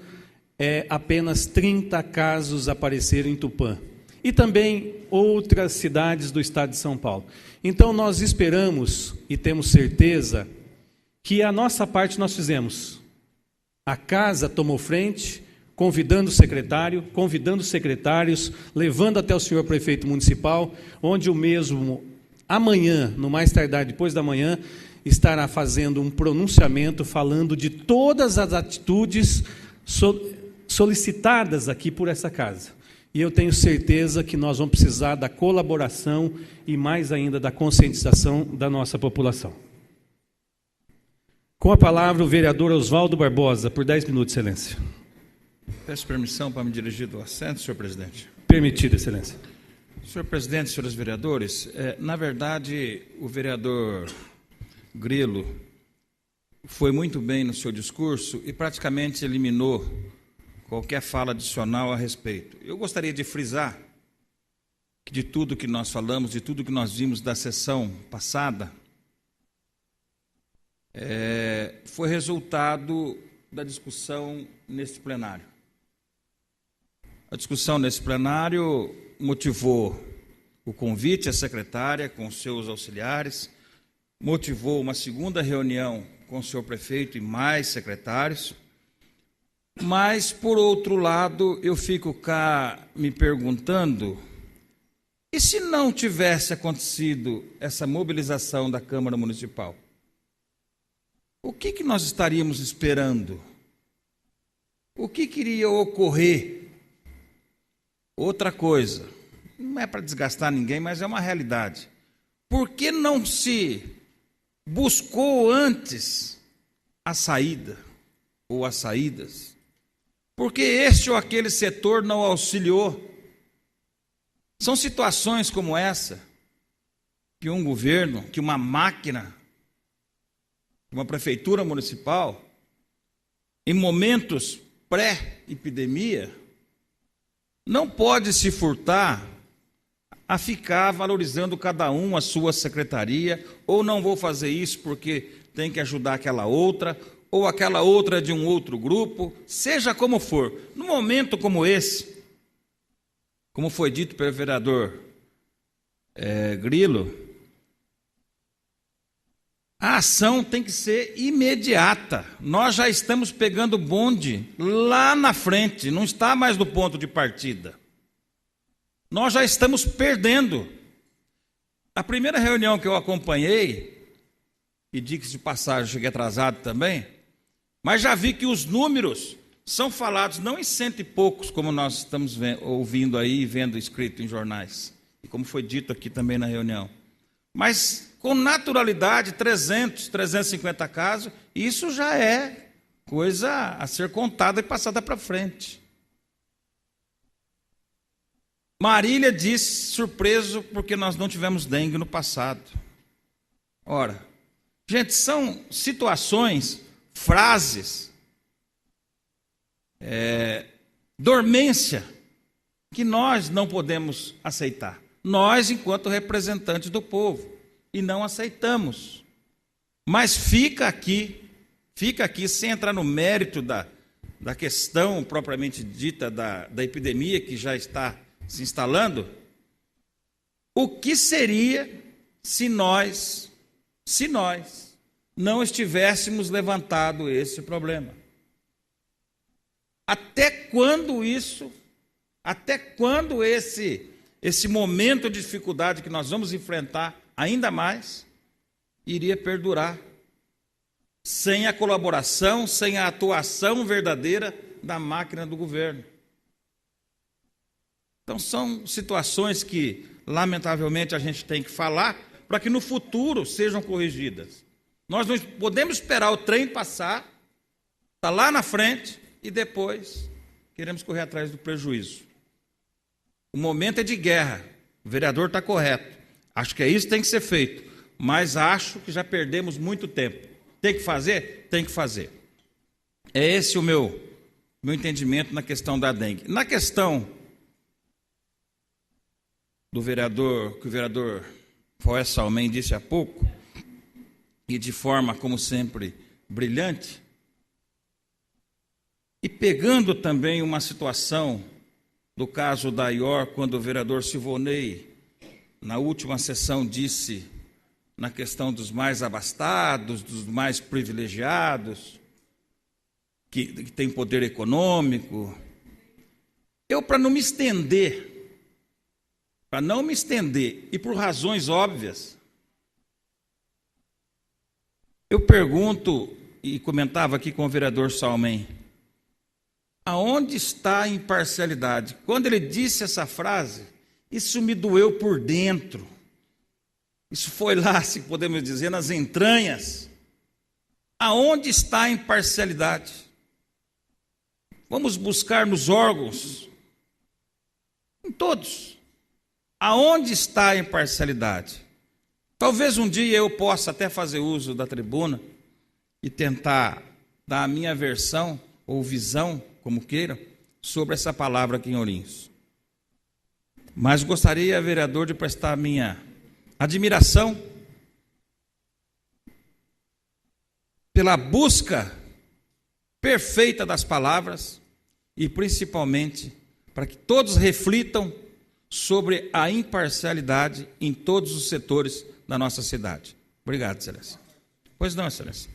apenas 30 casos apareceram em Tupã. E também outras cidades do estado de São Paulo. Então nós esperamos e temos certeza que a nossa parte nós fizemos. A casa tomou frente, convidando o secretário, convidando os secretários, levando até o senhor prefeito municipal, onde o mesmo, amanhã, no mais tardar depois da manhã, estará fazendo um pronunciamento falando de todas as atitudes solicitadas aqui por essa casa. E eu tenho certeza que nós vamos precisar da colaboração e mais ainda da conscientização da nossa população. Com a palavra o vereador Oswaldo Barbosa, por 10 minutos, excelência. Peço permissão para me dirigir do assento, senhor presidente. Permitido, excelência. Senhor presidente, senhores vereadores, na verdade, o vereador Grilo foi muito bem no seu discurso e praticamente eliminou qualquer fala adicional a respeito. Eu gostaria de frisar que de tudo que nós falamos, de tudo que nós vimos da sessão passada, foi resultado da discussão neste plenário. A discussão nesse plenário motivou o convite à secretária com seus auxiliares, motivou uma segunda reunião com o senhor prefeito e mais secretários, mas, por outro lado, eu fico cá me perguntando, e se não tivesse acontecido essa mobilização da Câmara Municipal? O que nós estaríamos esperando? O que iria ocorrer? Outra coisa, não é para desgastar ninguém, mas é uma realidade. Por que não se buscou antes a saída, ou as saídas? Por que este ou aquele setor não auxiliou? São situações como essa, que um governo, que uma máquina, uma prefeitura municipal, em momentos pré-epidemia, não pode se furtar a ficar valorizando cada um a sua secretaria, ou não vou fazer isso porque tem que ajudar aquela outra, ou aquela outra de um outro grupo, seja como for. Num momento como esse, como foi dito pelo vereador Grilo, a ação tem que ser imediata. Nós já estamos pegando bonde lá na frente, não está mais no ponto de partida. Nós já estamos perdendo. A primeira reunião que eu acompanhei, e diga-se de passagem, cheguei atrasado também, mas já vi que os números são falados não em 100 e poucos, como nós estamos ouvindo aí e vendo escrito em jornais, e como foi dito aqui também na reunião, mas com naturalidade, 300, 350 casos, isso já é coisa a ser contada e passada para frente. Marília disse, surpreso, porque nós não tivemos dengue no passado. Ora, gente, são situações, frases, dormência, que nós não podemos aceitar. Nós, enquanto representantes do povo, e não aceitamos. Mas fica aqui, sem entrar no mérito da questão propriamente dita da epidemia que já está se instalando, o que seria se nós não estivéssemos levantado esse problema? Até quando esse momento de dificuldade que nós vamos enfrentar ainda mais, iria perdurar, sem a colaboração, sem a atuação verdadeira da máquina do governo. Então, são situações que, lamentavelmente, a gente tem que falar para que no futuro sejam corrigidas. Nós não podemos esperar o trem passar, está lá na frente, e depois queremos correr atrás do prejuízo. O momento é de guerra, o vereador está correto. Acho que isso tem que ser feito, mas acho que já perdemos muito tempo. Tem que fazer? Tem que fazer. É esse o meu meu entendimento na questão da dengue. Na questão do vereador, que o vereador Foé Salmen disse há pouco, e de forma, como sempre, brilhante, e pegando também uma situação do caso da IOR, quando o vereador Silvonei, na última sessão, disse na questão dos mais abastados, dos mais privilegiados, que tem poder econômico. Eu, para não me estender, e por razões óbvias, eu pergunto, e comentava aqui com o vereador Salmen, aonde está a imparcialidade? Quando ele disse essa frase, isso me doeu por dentro. Isso foi lá, se podemos dizer, nas entranhas. Aonde está a imparcialidade? Vamos buscar nos órgãos, em todos. Aonde está a imparcialidade? Talvez um dia eu possa até fazer uso da tribuna e tentar dar a minha versão ou visão, como queiram, sobre essa palavra aqui em Ourinhos. Mas gostaria, vereador, de prestar minha admiração pela busca perfeita das palavras e principalmente para que todos reflitam sobre a imparcialidade em todos os setores da nossa cidade. Obrigado, Excelência. Pois não, Excelência.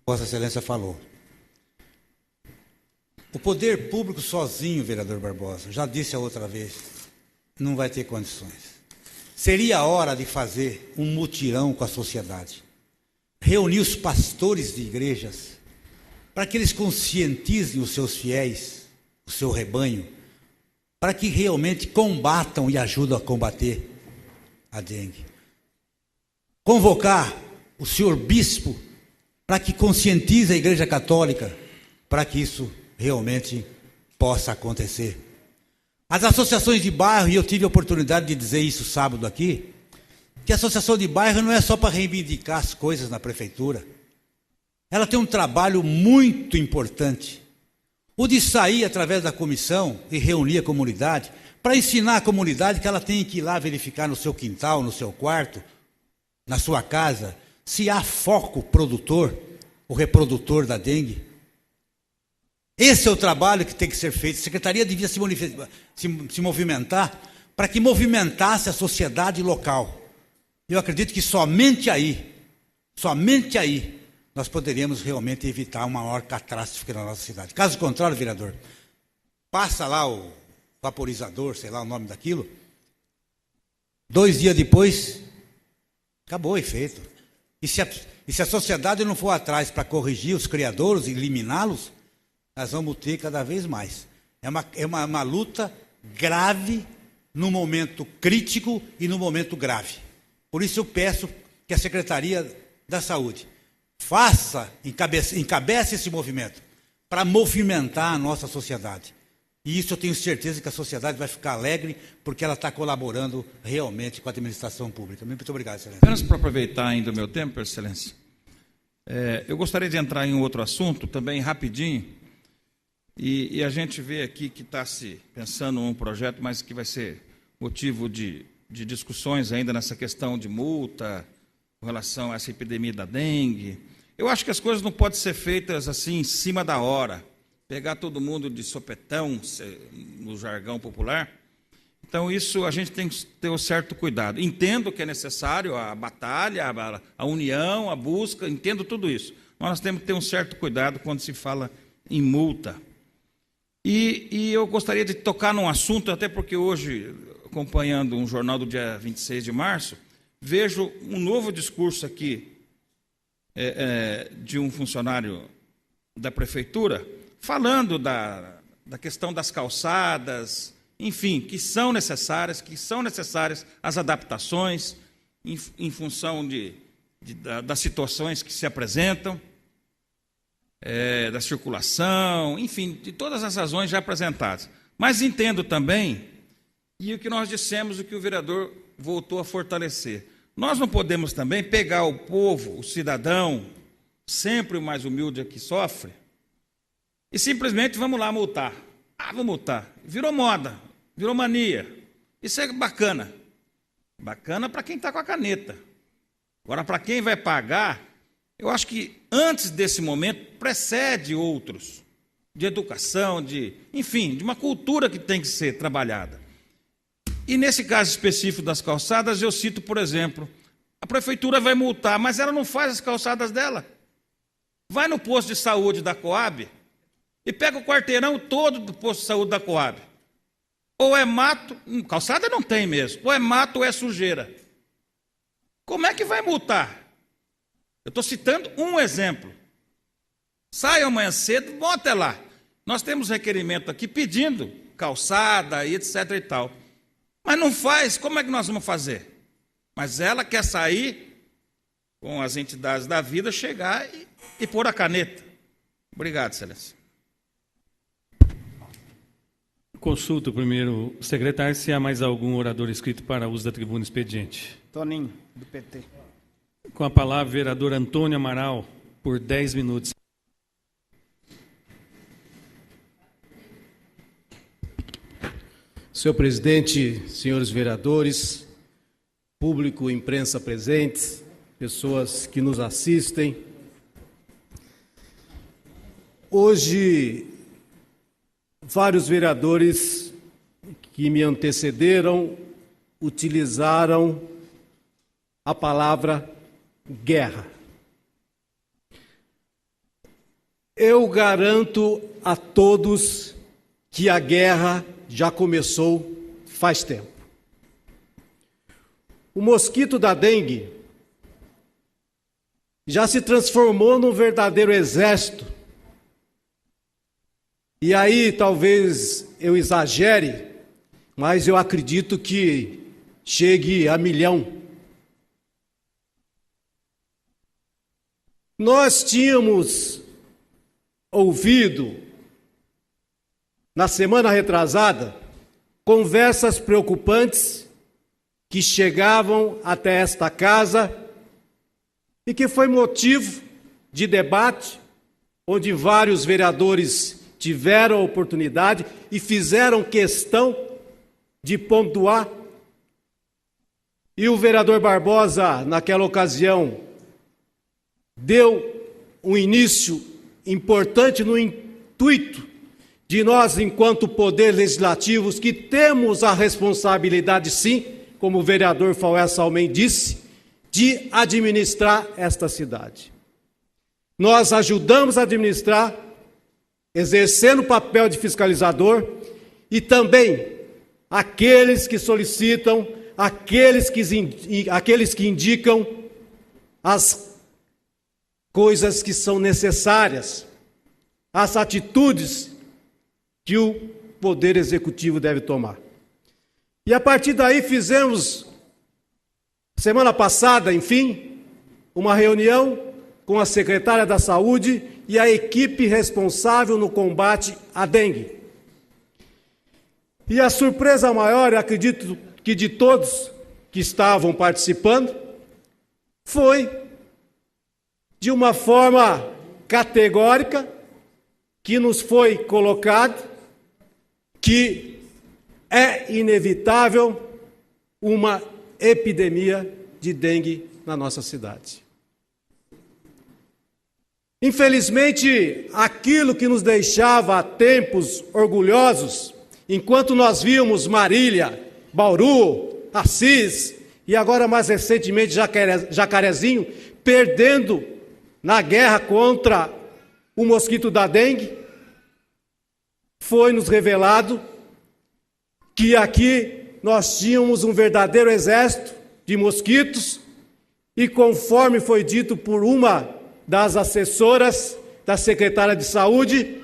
Vossa Excelência falou. O poder público sozinho, vereador Barbosa, já disse a outra vez, não vai ter condições. Seria a hora de fazer um mutirão com a sociedade. Reunir os pastores de igrejas para que eles conscientizem os seus fiéis, o seu rebanho, para que realmente combatam e ajudem a combater a dengue. Convocar o senhor bispo para que conscientize a Igreja Católica, para que isso realmente possa acontecer. As associações de bairro, e eu tive a oportunidade de dizer isso sábado aqui, que a associação de bairro não é só para reivindicar as coisas na prefeitura. Ela tem um trabalho muito importante. O de sair através da comissão e reunir a comunidade, para ensinar a comunidade que ela tem que ir lá verificar no seu quintal, no seu quarto, na sua casa, se há foco produtor, o reprodutor da dengue. Esse é o trabalho que tem que ser feito. A Secretaria devia se movimentar para que movimentasse a sociedade local. Eu acredito que somente aí, nós poderíamos realmente evitar uma maior catástrofe na nossa cidade. Caso contrário, vereador, passa lá o vaporizador, sei lá o nome daquilo, 2 dias depois, acabou o efeito. E se a sociedade não for atrás para corrigir os criadouros e eliminá-los, nós vamos ter cada vez mais. É uma luta grave, no momento crítico e no momento grave. Por isso eu peço que a Secretaria da Saúde encabece esse movimento, para movimentar a nossa sociedade. E isso eu tenho certeza que a sociedade vai ficar alegre, porque ela está colaborando realmente com a administração pública. Muito obrigado, Excelência. Apenas para aproveitar ainda o meu tempo, Excelência, eu gostaria de entrar em um outro assunto, também rapidinho, e a gente vê aqui que está se pensando em um projeto, mas que vai ser motivo de discussões ainda nessa questão de multa, com relação a essa epidemia da dengue. Eu acho que as coisas não podem ser feitas assim em cima da hora, pegar todo mundo de sopetão, no jargão popular. Então, isso a gente tem que ter um certo cuidado. Entendo que é necessário a batalha, a união, a busca, entendo tudo isso. Mas nós temos que ter um certo cuidado quando se fala em multa. E eu gostaria de tocar num assunto, até porque hoje, acompanhando um jornal do dia 26 de março, vejo um novo discurso aqui de um funcionário da prefeitura, falando da questão das calçadas, enfim, que são necessárias as adaptações em função das situações que se apresentam, da circulação, enfim, de todas as razões já apresentadas. Mas entendo também, e o que nós dissemos, o que o vereador voltou a fortalecer. Nós não podemos também pegar o povo, o cidadão, sempre o mais humilde que sofre, e simplesmente vamos lá multar. Vamos multar. Virou moda, virou mania. Isso é bacana. Bacana para quem está com a caneta. Agora, para quem vai pagar, eu acho que antes desse momento precede outros, de educação, enfim, de uma cultura que tem que ser trabalhada. E nesse caso específico das calçadas, eu cito, por exemplo, a prefeitura vai multar, mas ela não faz as calçadas dela. Vai no posto de saúde da Coab e pega o quarteirão todo do posto de saúde da Coab. Ou é mato, calçada não tem mesmo, ou é mato ou é sujeira. Como é que vai multar? Eu estou citando um exemplo. Saiam amanhã cedo, vão até lá. Nós temos requerimento aqui pedindo calçada e etc. e tal. Mas não faz, como é que nós vamos fazer? Mas ela quer sair com as entidades da vida, chegar e pôr a caneta. Obrigado, Excelência. Consulto primeiro, secretário, se há mais algum orador inscrito para uso da tribuna expediente. Toninho, do PT. Com a palavra, vereador Antônio Amaral, por 10 minutos. Senhor presidente, senhores vereadores, público, imprensa presentes, pessoas que nos assistem. Hoje, vários vereadores que me antecederam utilizaram a palavra guerra. Eu garanto a todos que a guerra já começou faz tempo. O mosquito da dengue já se transformou num verdadeiro exército. E aí talvez eu exagere, mas eu acredito que chegue a 1 milhão. Nós tínhamos ouvido, na semana retrasada, conversas preocupantes que chegavam até esta casa e que foi motivo de debate, onde vários vereadores tiveram a oportunidade e fizeram questão de pontuar. E o vereador Barbosa, naquela ocasião, deu um início importante no intuito de nós, enquanto poder legislativos, que temos a responsabilidade, sim, como o vereador Faué Salmen disse, de administrar esta cidade. Nós ajudamos a administrar, exercendo o papel de fiscalizador, e também aqueles que solicitam, aqueles que indicam as coisas que são necessárias, as atitudes que o Poder Executivo deve tomar. E a partir daí fizemos, semana passada, enfim, uma reunião com a secretária da Saúde e a equipe responsável no combate à dengue. E a surpresa maior, eu acredito que de todos que estavam participando, foi de uma forma categórica que nos foi colocado que é inevitável uma epidemia de dengue na nossa cidade. Infelizmente, aquilo que nos deixava há tempos orgulhosos, enquanto nós víamos Marília, Bauru, Assis e agora mais recentemente Jacarezinho perdendo na guerra contra o mosquito da dengue, foi nos revelado que aqui nós tínhamos um verdadeiro exército de mosquitos e, conforme foi dito por uma das assessoras da secretária de Saúde,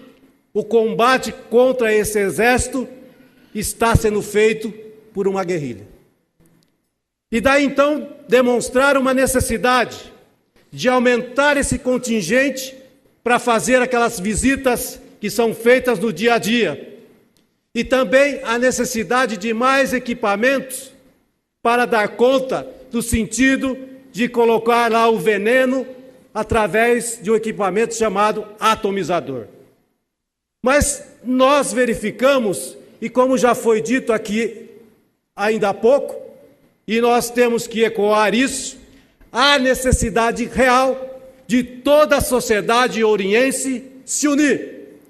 o combate contra esse exército está sendo feito por uma guerrilha. E daí então demonstrar uma necessidade de aumentar esse contingente para fazer aquelas visitas que são feitas no dia a dia. E também a necessidade de mais equipamentos para dar conta do sentido de colocar lá o veneno através de um equipamento chamado atomizador. Mas nós verificamos, e como já foi dito aqui ainda há pouco, e nós temos que ecoar isso, há necessidade real de toda a sociedade oriense se unir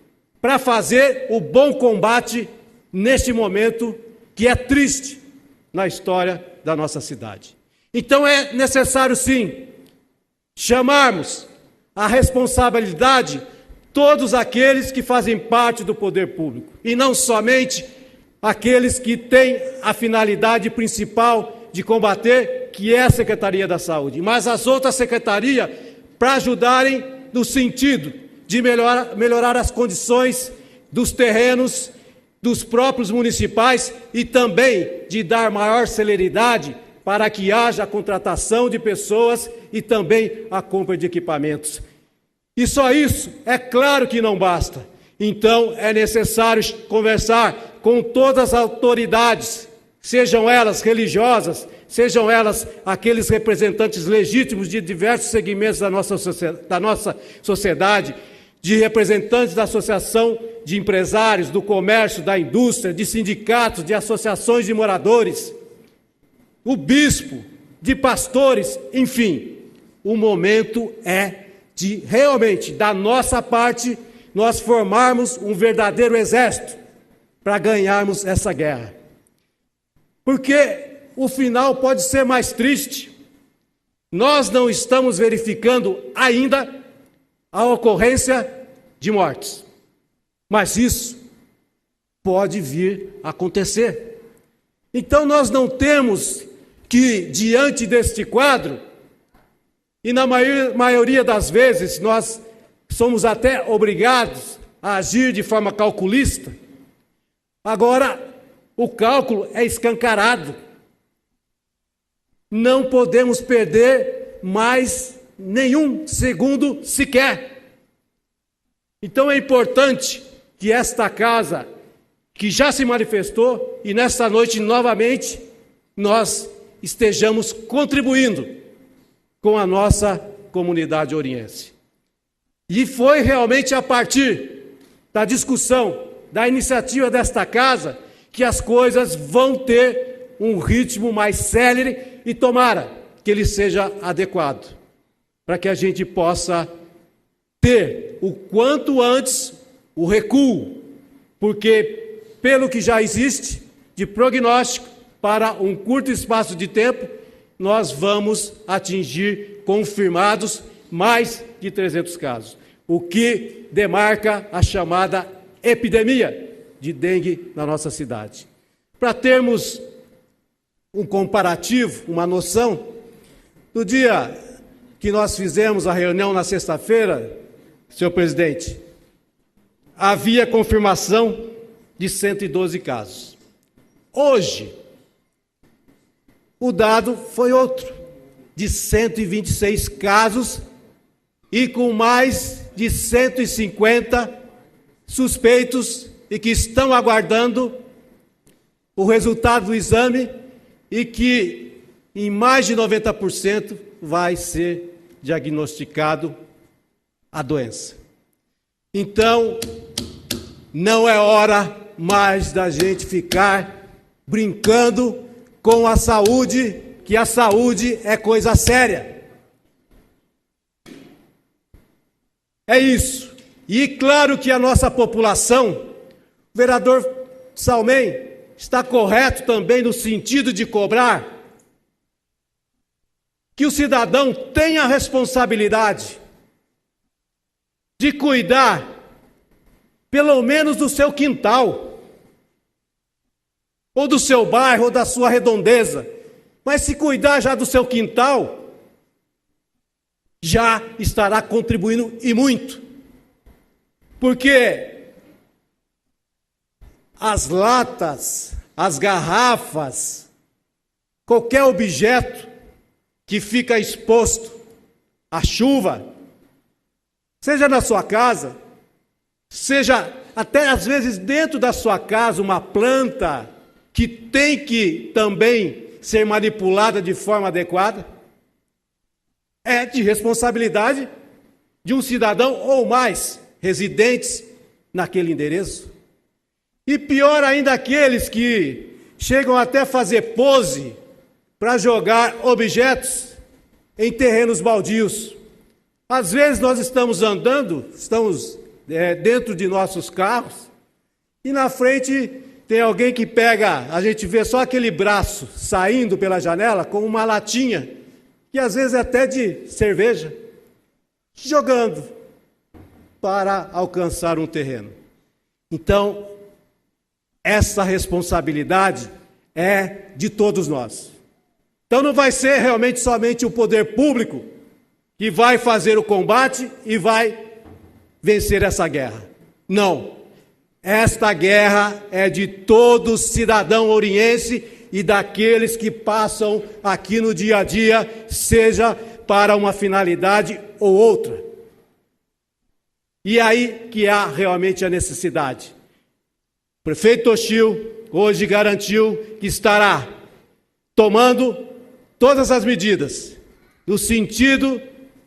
para fazer o bom combate neste momento que é triste na história da nossa cidade. Então é necessário, sim, chamarmos a responsabilidade todos aqueles que fazem parte do poder público, e não somente aqueles que têm a finalidade principal de combater, que é a Secretaria da Saúde, mas as outras secretarias para ajudarem no sentido de melhorar as condições dos terrenos dos próprios municipais e também de dar maior celeridade para que haja a contratação de pessoas e também a compra de equipamentos. E só isso, é claro que não basta. Então, é necessário conversar com todas as autoridades, sejam elas religiosas, sejam elas aqueles representantes legítimos de diversos segmentos da nossa sociedade, de representantes da associação de empresários, do comércio, da indústria, de sindicatos, de associações de moradores, o bispo, de pastores, enfim. O momento é de realmente, da nossa parte, nós formarmos um verdadeiro exército para ganharmos essa guerra. Porque o final pode ser mais triste. Nós não estamos verificando ainda a ocorrência de mortes. Mas isso pode vir a acontecer. Então nós não temos que, diante deste quadro, e na maioria das vezes nós somos até obrigados a agir de forma calculista. Agora, o cálculo é escancarado. Não podemos perder mais nenhum segundo sequer. Então é importante que esta casa, que já se manifestou, e nesta noite novamente, nós estejamos contribuindo com a nossa comunidade oriense. E foi realmente a partir da discussão, da iniciativa desta casa, que as coisas vão ter um ritmo mais célere e tomara que ele seja adequado, para que a gente possa ter o quanto antes o recuo, porque pelo que já existe de prognóstico para um curto espaço de tempo, nós vamos atingir confirmados mais de 300 casos, o que demarca a chamada epidemia de dengue na nossa cidade. Para termos um comparativo, uma noção, no dia que nós fizemos a reunião na sexta-feira, senhor presidente, havia confirmação de 112 casos. Hoje, o dado foi outro, de 126 casos e com mais de 150 suspeitos e que estão aguardando o resultado do exame e que em mais de 90% vai ser diagnosticado a doença. Então, não é hora mais da gente ficar brincando com a saúde, que a saúde é coisa séria. É isso. E claro que a nossa população, o vereador Salmem está correto também no sentido de cobrar que o cidadão tenha a responsabilidade de cuidar, pelo menos do seu quintal, ou do seu bairro, ou da sua redondeza. Mas se cuidar já do seu quintal, já estará contribuindo e muito. Porque as latas, as garrafas, qualquer objeto que fica exposto à chuva, seja na sua casa, seja até às vezes dentro da sua casa uma planta que tem que também ser manipulada de forma adequada. É de responsabilidade de um cidadão ou mais residentes naquele endereço. E pior ainda, aqueles que chegam até a fazer pose para jogar objetos em terrenos baldios. Às vezes nós estamos andando, estamos dentro de nossos carros, e na frente tem alguém que pega, a gente vê só aquele braço saindo pela janela com uma latinha, que às vezes é até de cerveja, jogando para alcançar um terreno. Então, essa responsabilidade é de todos nós. Então não vai ser realmente somente o poder público que vai fazer o combate e vai vencer essa guerra. Não. Esta guerra é de todo cidadão oriense e daqueles que passam aqui no dia a dia, seja para uma finalidade ou outra. E aí que há realmente a necessidade. O prefeito Toshio hoje garantiu que estará tomando todas as medidas no sentido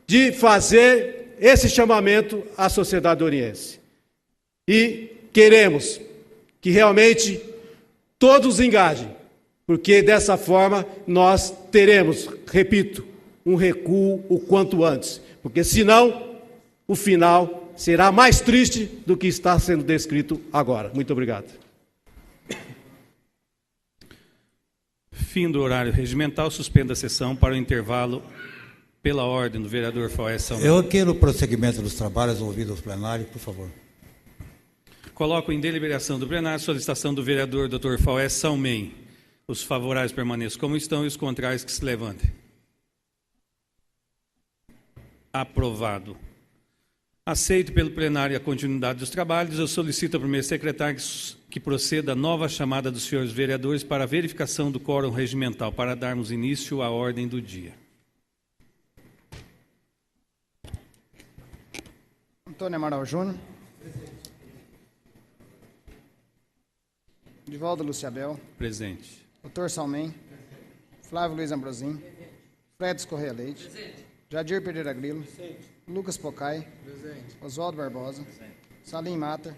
de fazer esse chamamento à sociedade oriense. E queremos que realmente todos engajem, porque dessa forma nós teremos, repito, um recuo o quanto antes, porque senão o final será mais triste do que está sendo descrito agora. Muito obrigado. Fim do horário regimental, suspenda a sessão para o intervalo pela ordem do vereador Faoés Salmem. Eu quero o prosseguimento dos trabalhos ouvido ao plenário, por favor. Coloco em deliberação do plenário a solicitação do vereador Dr. Faoés Salmem. Os favoráveis permaneçam como estão e os contrários que se levantem. Aprovado. Aceito pelo plenário a continuidade dos trabalhos. Eu solicito ao primeiro secretário que proceda a nova chamada dos senhores vereadores para a verificação do quórum regimental, para darmos início à ordem do dia. Antônio Amaral Júnior. Divaldo Luciabel. Presente. Dr. Salmem. Flávio Luiz Ambrosim. Fredes Correia Leite. Jadir Pereira Grilo. Lucas Pocai. Oswaldo Barbosa. Salim Mata.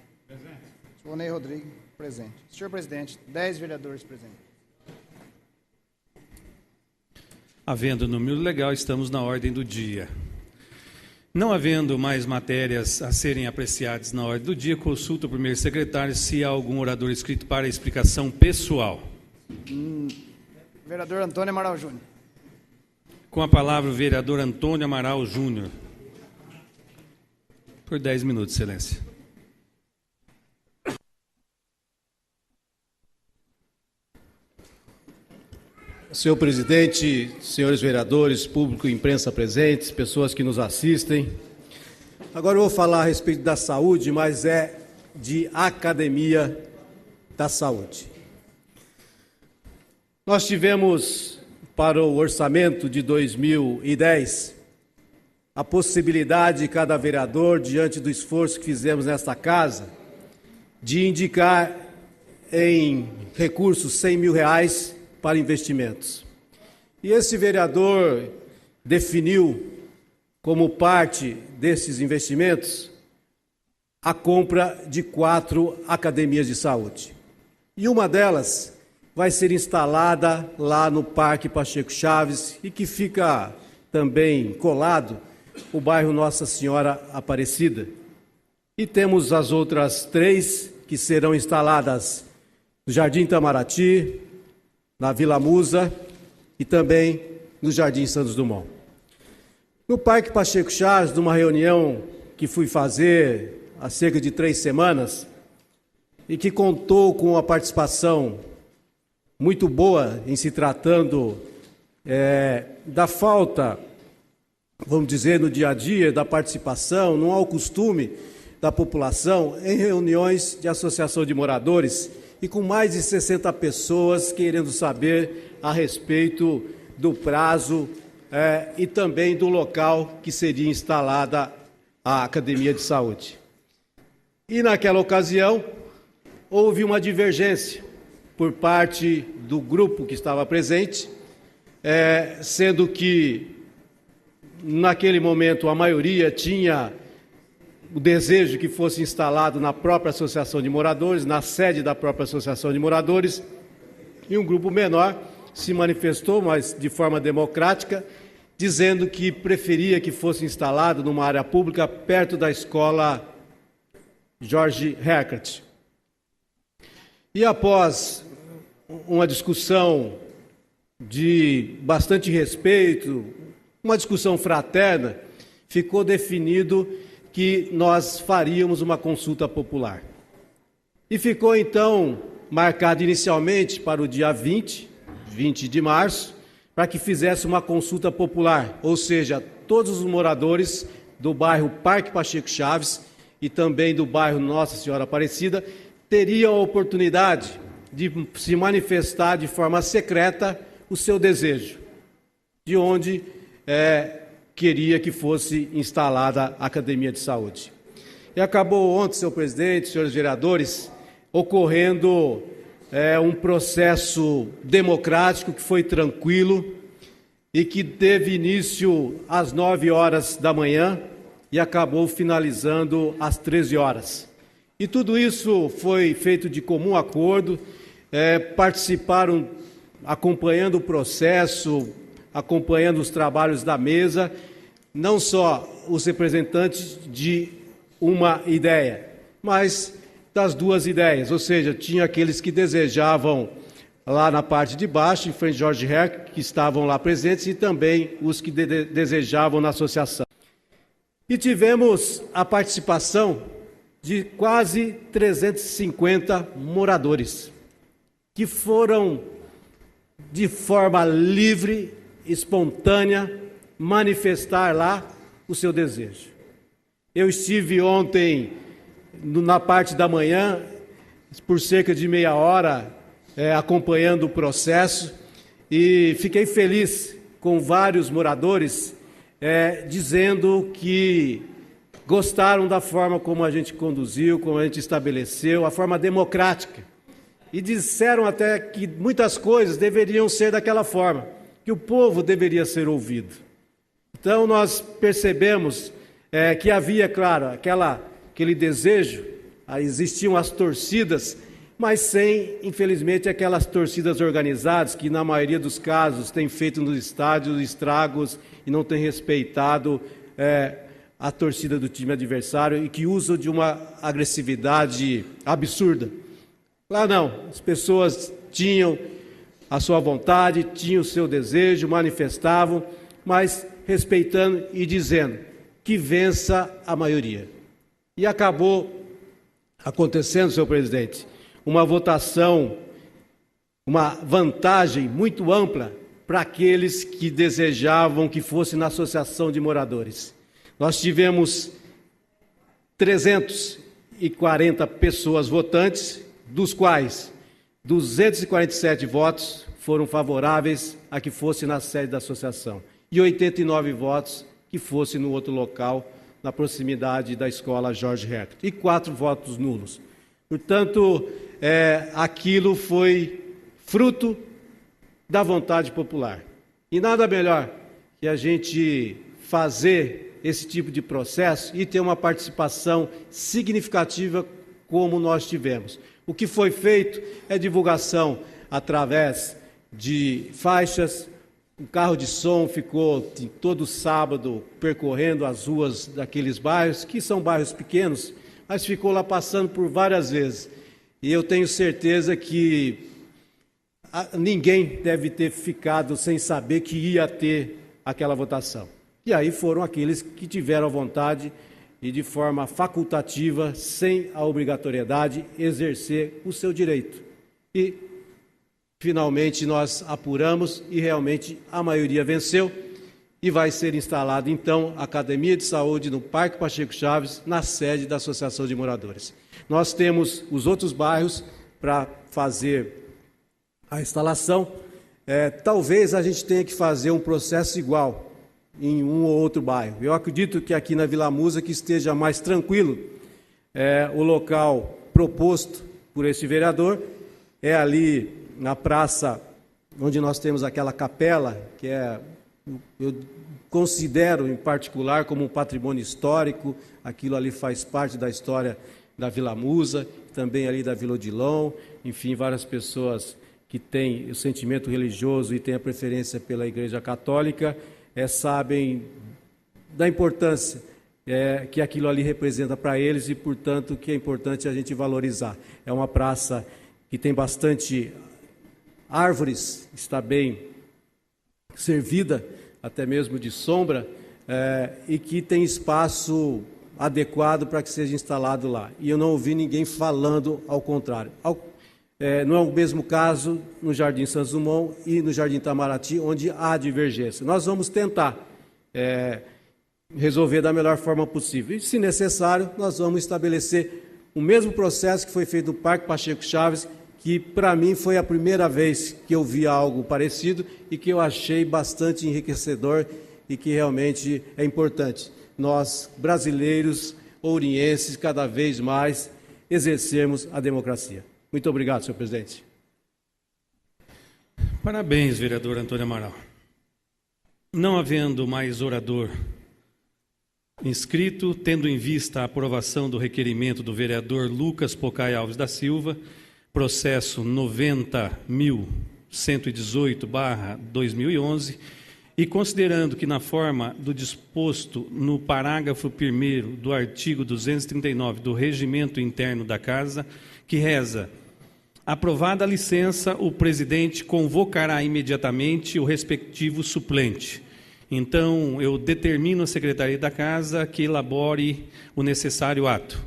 Vonei Rodrigues. Presente. Senhor presidente, 10 vereadores presentes. Havendo número legal, estamos na ordem do dia. Não havendo mais matérias a serem apreciadas na ordem do dia, consulto o primeiro secretário se há algum orador inscrito para explicação pessoal. Vereador Antônio Amaral Júnior. Com a palavra o vereador Antônio Amaral Júnior. Por 10 minutos, excelência. Senhor presidente, senhores vereadores, público e imprensa presentes, pessoas que nos assistem. Agora eu vou falar a respeito da saúde, mas é de Academia da Saúde. Nós tivemos, para o orçamento de 2010, a possibilidade de cada vereador, diante do esforço que fizemos nesta casa, de indicar em recursos R$100 mil para investimentos. E esse vereador definiu como parte desses investimentos a compra de 4 academias de saúde. E uma delas vai ser instalada lá no Parque Pacheco Chaves e que fica também colado o bairro Nossa Senhora Aparecida. E temos as outras 3 que serão instaladas no Jardim Itamaraty, na Vila Musa e também no Jardim Santos Dumont. No Parque Pacheco Chaves, numa reunião que fui fazer há cerca de 3 semanas e que contou com a participação muito boa em se tratando da falta, vamos dizer, no dia a dia, da participação, não há o costume da população em reuniões de associação de moradores e com mais de 60 pessoas querendo saber a respeito do prazo e também do local que seria instalada a Academia de Saúde. E naquela ocasião houve uma divergência, por parte do grupo que estava presente, sendo que, naquele momento, a maioria tinha o desejo que fosse instalado na própria Associação de Moradores, na sede da própria Associação de Moradores, e um grupo menor se manifestou, mas de forma democrática, dizendo que preferia que fosse instalado numa área pública perto da escola Jorge Hercert. E após uma discussão de bastante respeito, uma discussão fraterna, ficou definido que nós faríamos uma consulta popular. E ficou, então, marcado inicialmente para o dia 20 de março, para que fizesse uma consulta popular, ou seja, todos os moradores do bairro Parque Pacheco Chaves e também do bairro Nossa Senhora Aparecida teriam a oportunidade de se manifestar de forma secreta o seu desejo, de onde queria que fosse instalada a Academia de Saúde. E acabou ontem, senhor presidente, senhores vereadores, ocorrendo um processo democrático que foi tranquilo e que teve início às 9 horas da manhã e acabou finalizando às 13 horas. E tudo isso foi feito de comum acordo, participaram acompanhando o processo, acompanhando os trabalhos da mesa, não só os representantes de uma ideia, mas das duas ideias, ou seja, tinha aqueles que desejavam lá na parte de baixo, em frente de Jorge Hercert, que estavam lá presentes, e também os que desejavam na associação. E tivemos a participação de quase 350 moradores, que foram, de forma livre, espontânea, manifestar lá o seu desejo. Eu estive ontem, na parte da manhã, por cerca de meia hora, acompanhando o processo, e fiquei feliz com vários moradores dizendo que gostaram da forma como a gente conduziu, como a gente estabeleceu, a forma democrática. E disseram até que muitas coisas deveriam ser daquela forma, que o povo deveria ser ouvido. Então, nós percebemos que havia, claro, aquele desejo, existiam as torcidas, mas sem, infelizmente, aquelas torcidas organizadas que, na maioria dos casos, têm feito nos estádios estragos e não têm respeitado a torcida do time adversário e que usam de uma agressividade absurda. Lá não, as pessoas tinham a sua vontade, tinham o seu desejo, manifestavam, mas respeitando e dizendo que vença a maioria. E acabou acontecendo, senhor presidente, uma votação, uma vantagem muito ampla para aqueles que desejavam que fosse na Associação de Moradores. Nós tivemos 340 pessoas votantes, dos quais 247 votos foram favoráveis a que fosse na sede da associação e 89 votos que fosse no outro local, na proximidade da escola Jorge Hercert, e 4 votos nulos. Portanto, aquilo foi fruto da vontade popular. E nada melhor que a gente fazer esse tipo de processo e ter uma participação significativa como nós tivemos. O que foi feito é divulgação através de faixas. O carro de som ficou todo sábado percorrendo as ruas daqueles bairros, que são bairros pequenos, mas ficou lá passando por várias vezes. E eu tenho certeza que ninguém deve ter ficado sem saber que ia ter aquela votação. E aí foram aqueles que tiveram a vontade e de forma facultativa, sem a obrigatoriedade, exercer o seu direito. E, finalmente, nós apuramos e realmente a maioria venceu e vai ser instalada, então, a Academia de Saúde no Parque Pacheco Chaves, na sede da Associação de Moradores. Nós temos os outros bairros para fazer a instalação. Talvez a gente tenha que fazer um processo igual em um ou outro bairro. Eu acredito que aqui na Vila Musa que esteja mais tranquilo o local proposto por esse vereador é ali na praça onde nós temos aquela capela, que eu considero em particular como um patrimônio histórico. Aquilo ali faz parte da história da Vila Musa, também ali da Vila Odilon, enfim, várias pessoas que têm o sentimento religioso e têm a preferência pela Igreja Católica, sabem da importância que aquilo ali representa para eles e, portanto, que é importante a gente valorizar. É uma praça que tem bastante árvores, está bem servida, até mesmo de sombra, e que tem espaço adequado para que seja instalado lá. E eu não ouvi ninguém falando ao contrário. Não é o mesmo caso no Jardim Santos Dumont e no Jardim Itamaraty, onde há divergência. Nós vamos tentar resolver da melhor forma possível. E, se necessário, nós vamos estabelecer o mesmo processo que foi feito no Parque Pacheco Chaves, que para mim foi a primeira vez que eu vi algo parecido e que eu achei bastante enriquecedor e que realmente é importante. Nós, brasileiros, ourienses, cada vez mais exercermos a democracia. Muito obrigado, senhor presidente. Parabéns, vereador Antônio Amaral. Não havendo mais orador inscrito, tendo em vista a aprovação do requerimento do vereador Lucas Pocai Alves da Silva, processo 90.118/2011, e considerando que, na forma do disposto no parágrafo 1º do artigo 239 do Regimento Interno da Casa, que reza: aprovada a licença, o presidente convocará imediatamente o respectivo suplente. Então, eu determino à Secretaria da Casa que elabore o necessário ato.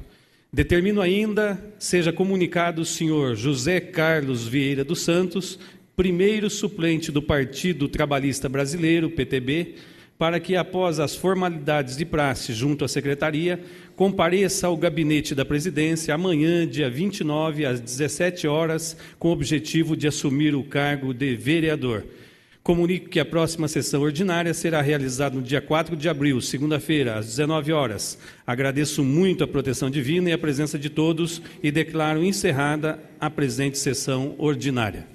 Determino ainda, seja comunicado o senhor José Carlos Vieira dos Santos, primeiro suplente do Partido Trabalhista Brasileiro, PTB, para que, após as formalidades de praxe junto à Secretaria, compareça ao gabinete da Presidência amanhã, dia 29, às 17 horas, com o objetivo de assumir o cargo de vereador. Comunico que a próxima sessão ordinária será realizada no dia 4 de abril, segunda-feira, às 19 horas. Agradeço muito a proteção divina e a presença de todos e declaro encerrada a presente sessão ordinária.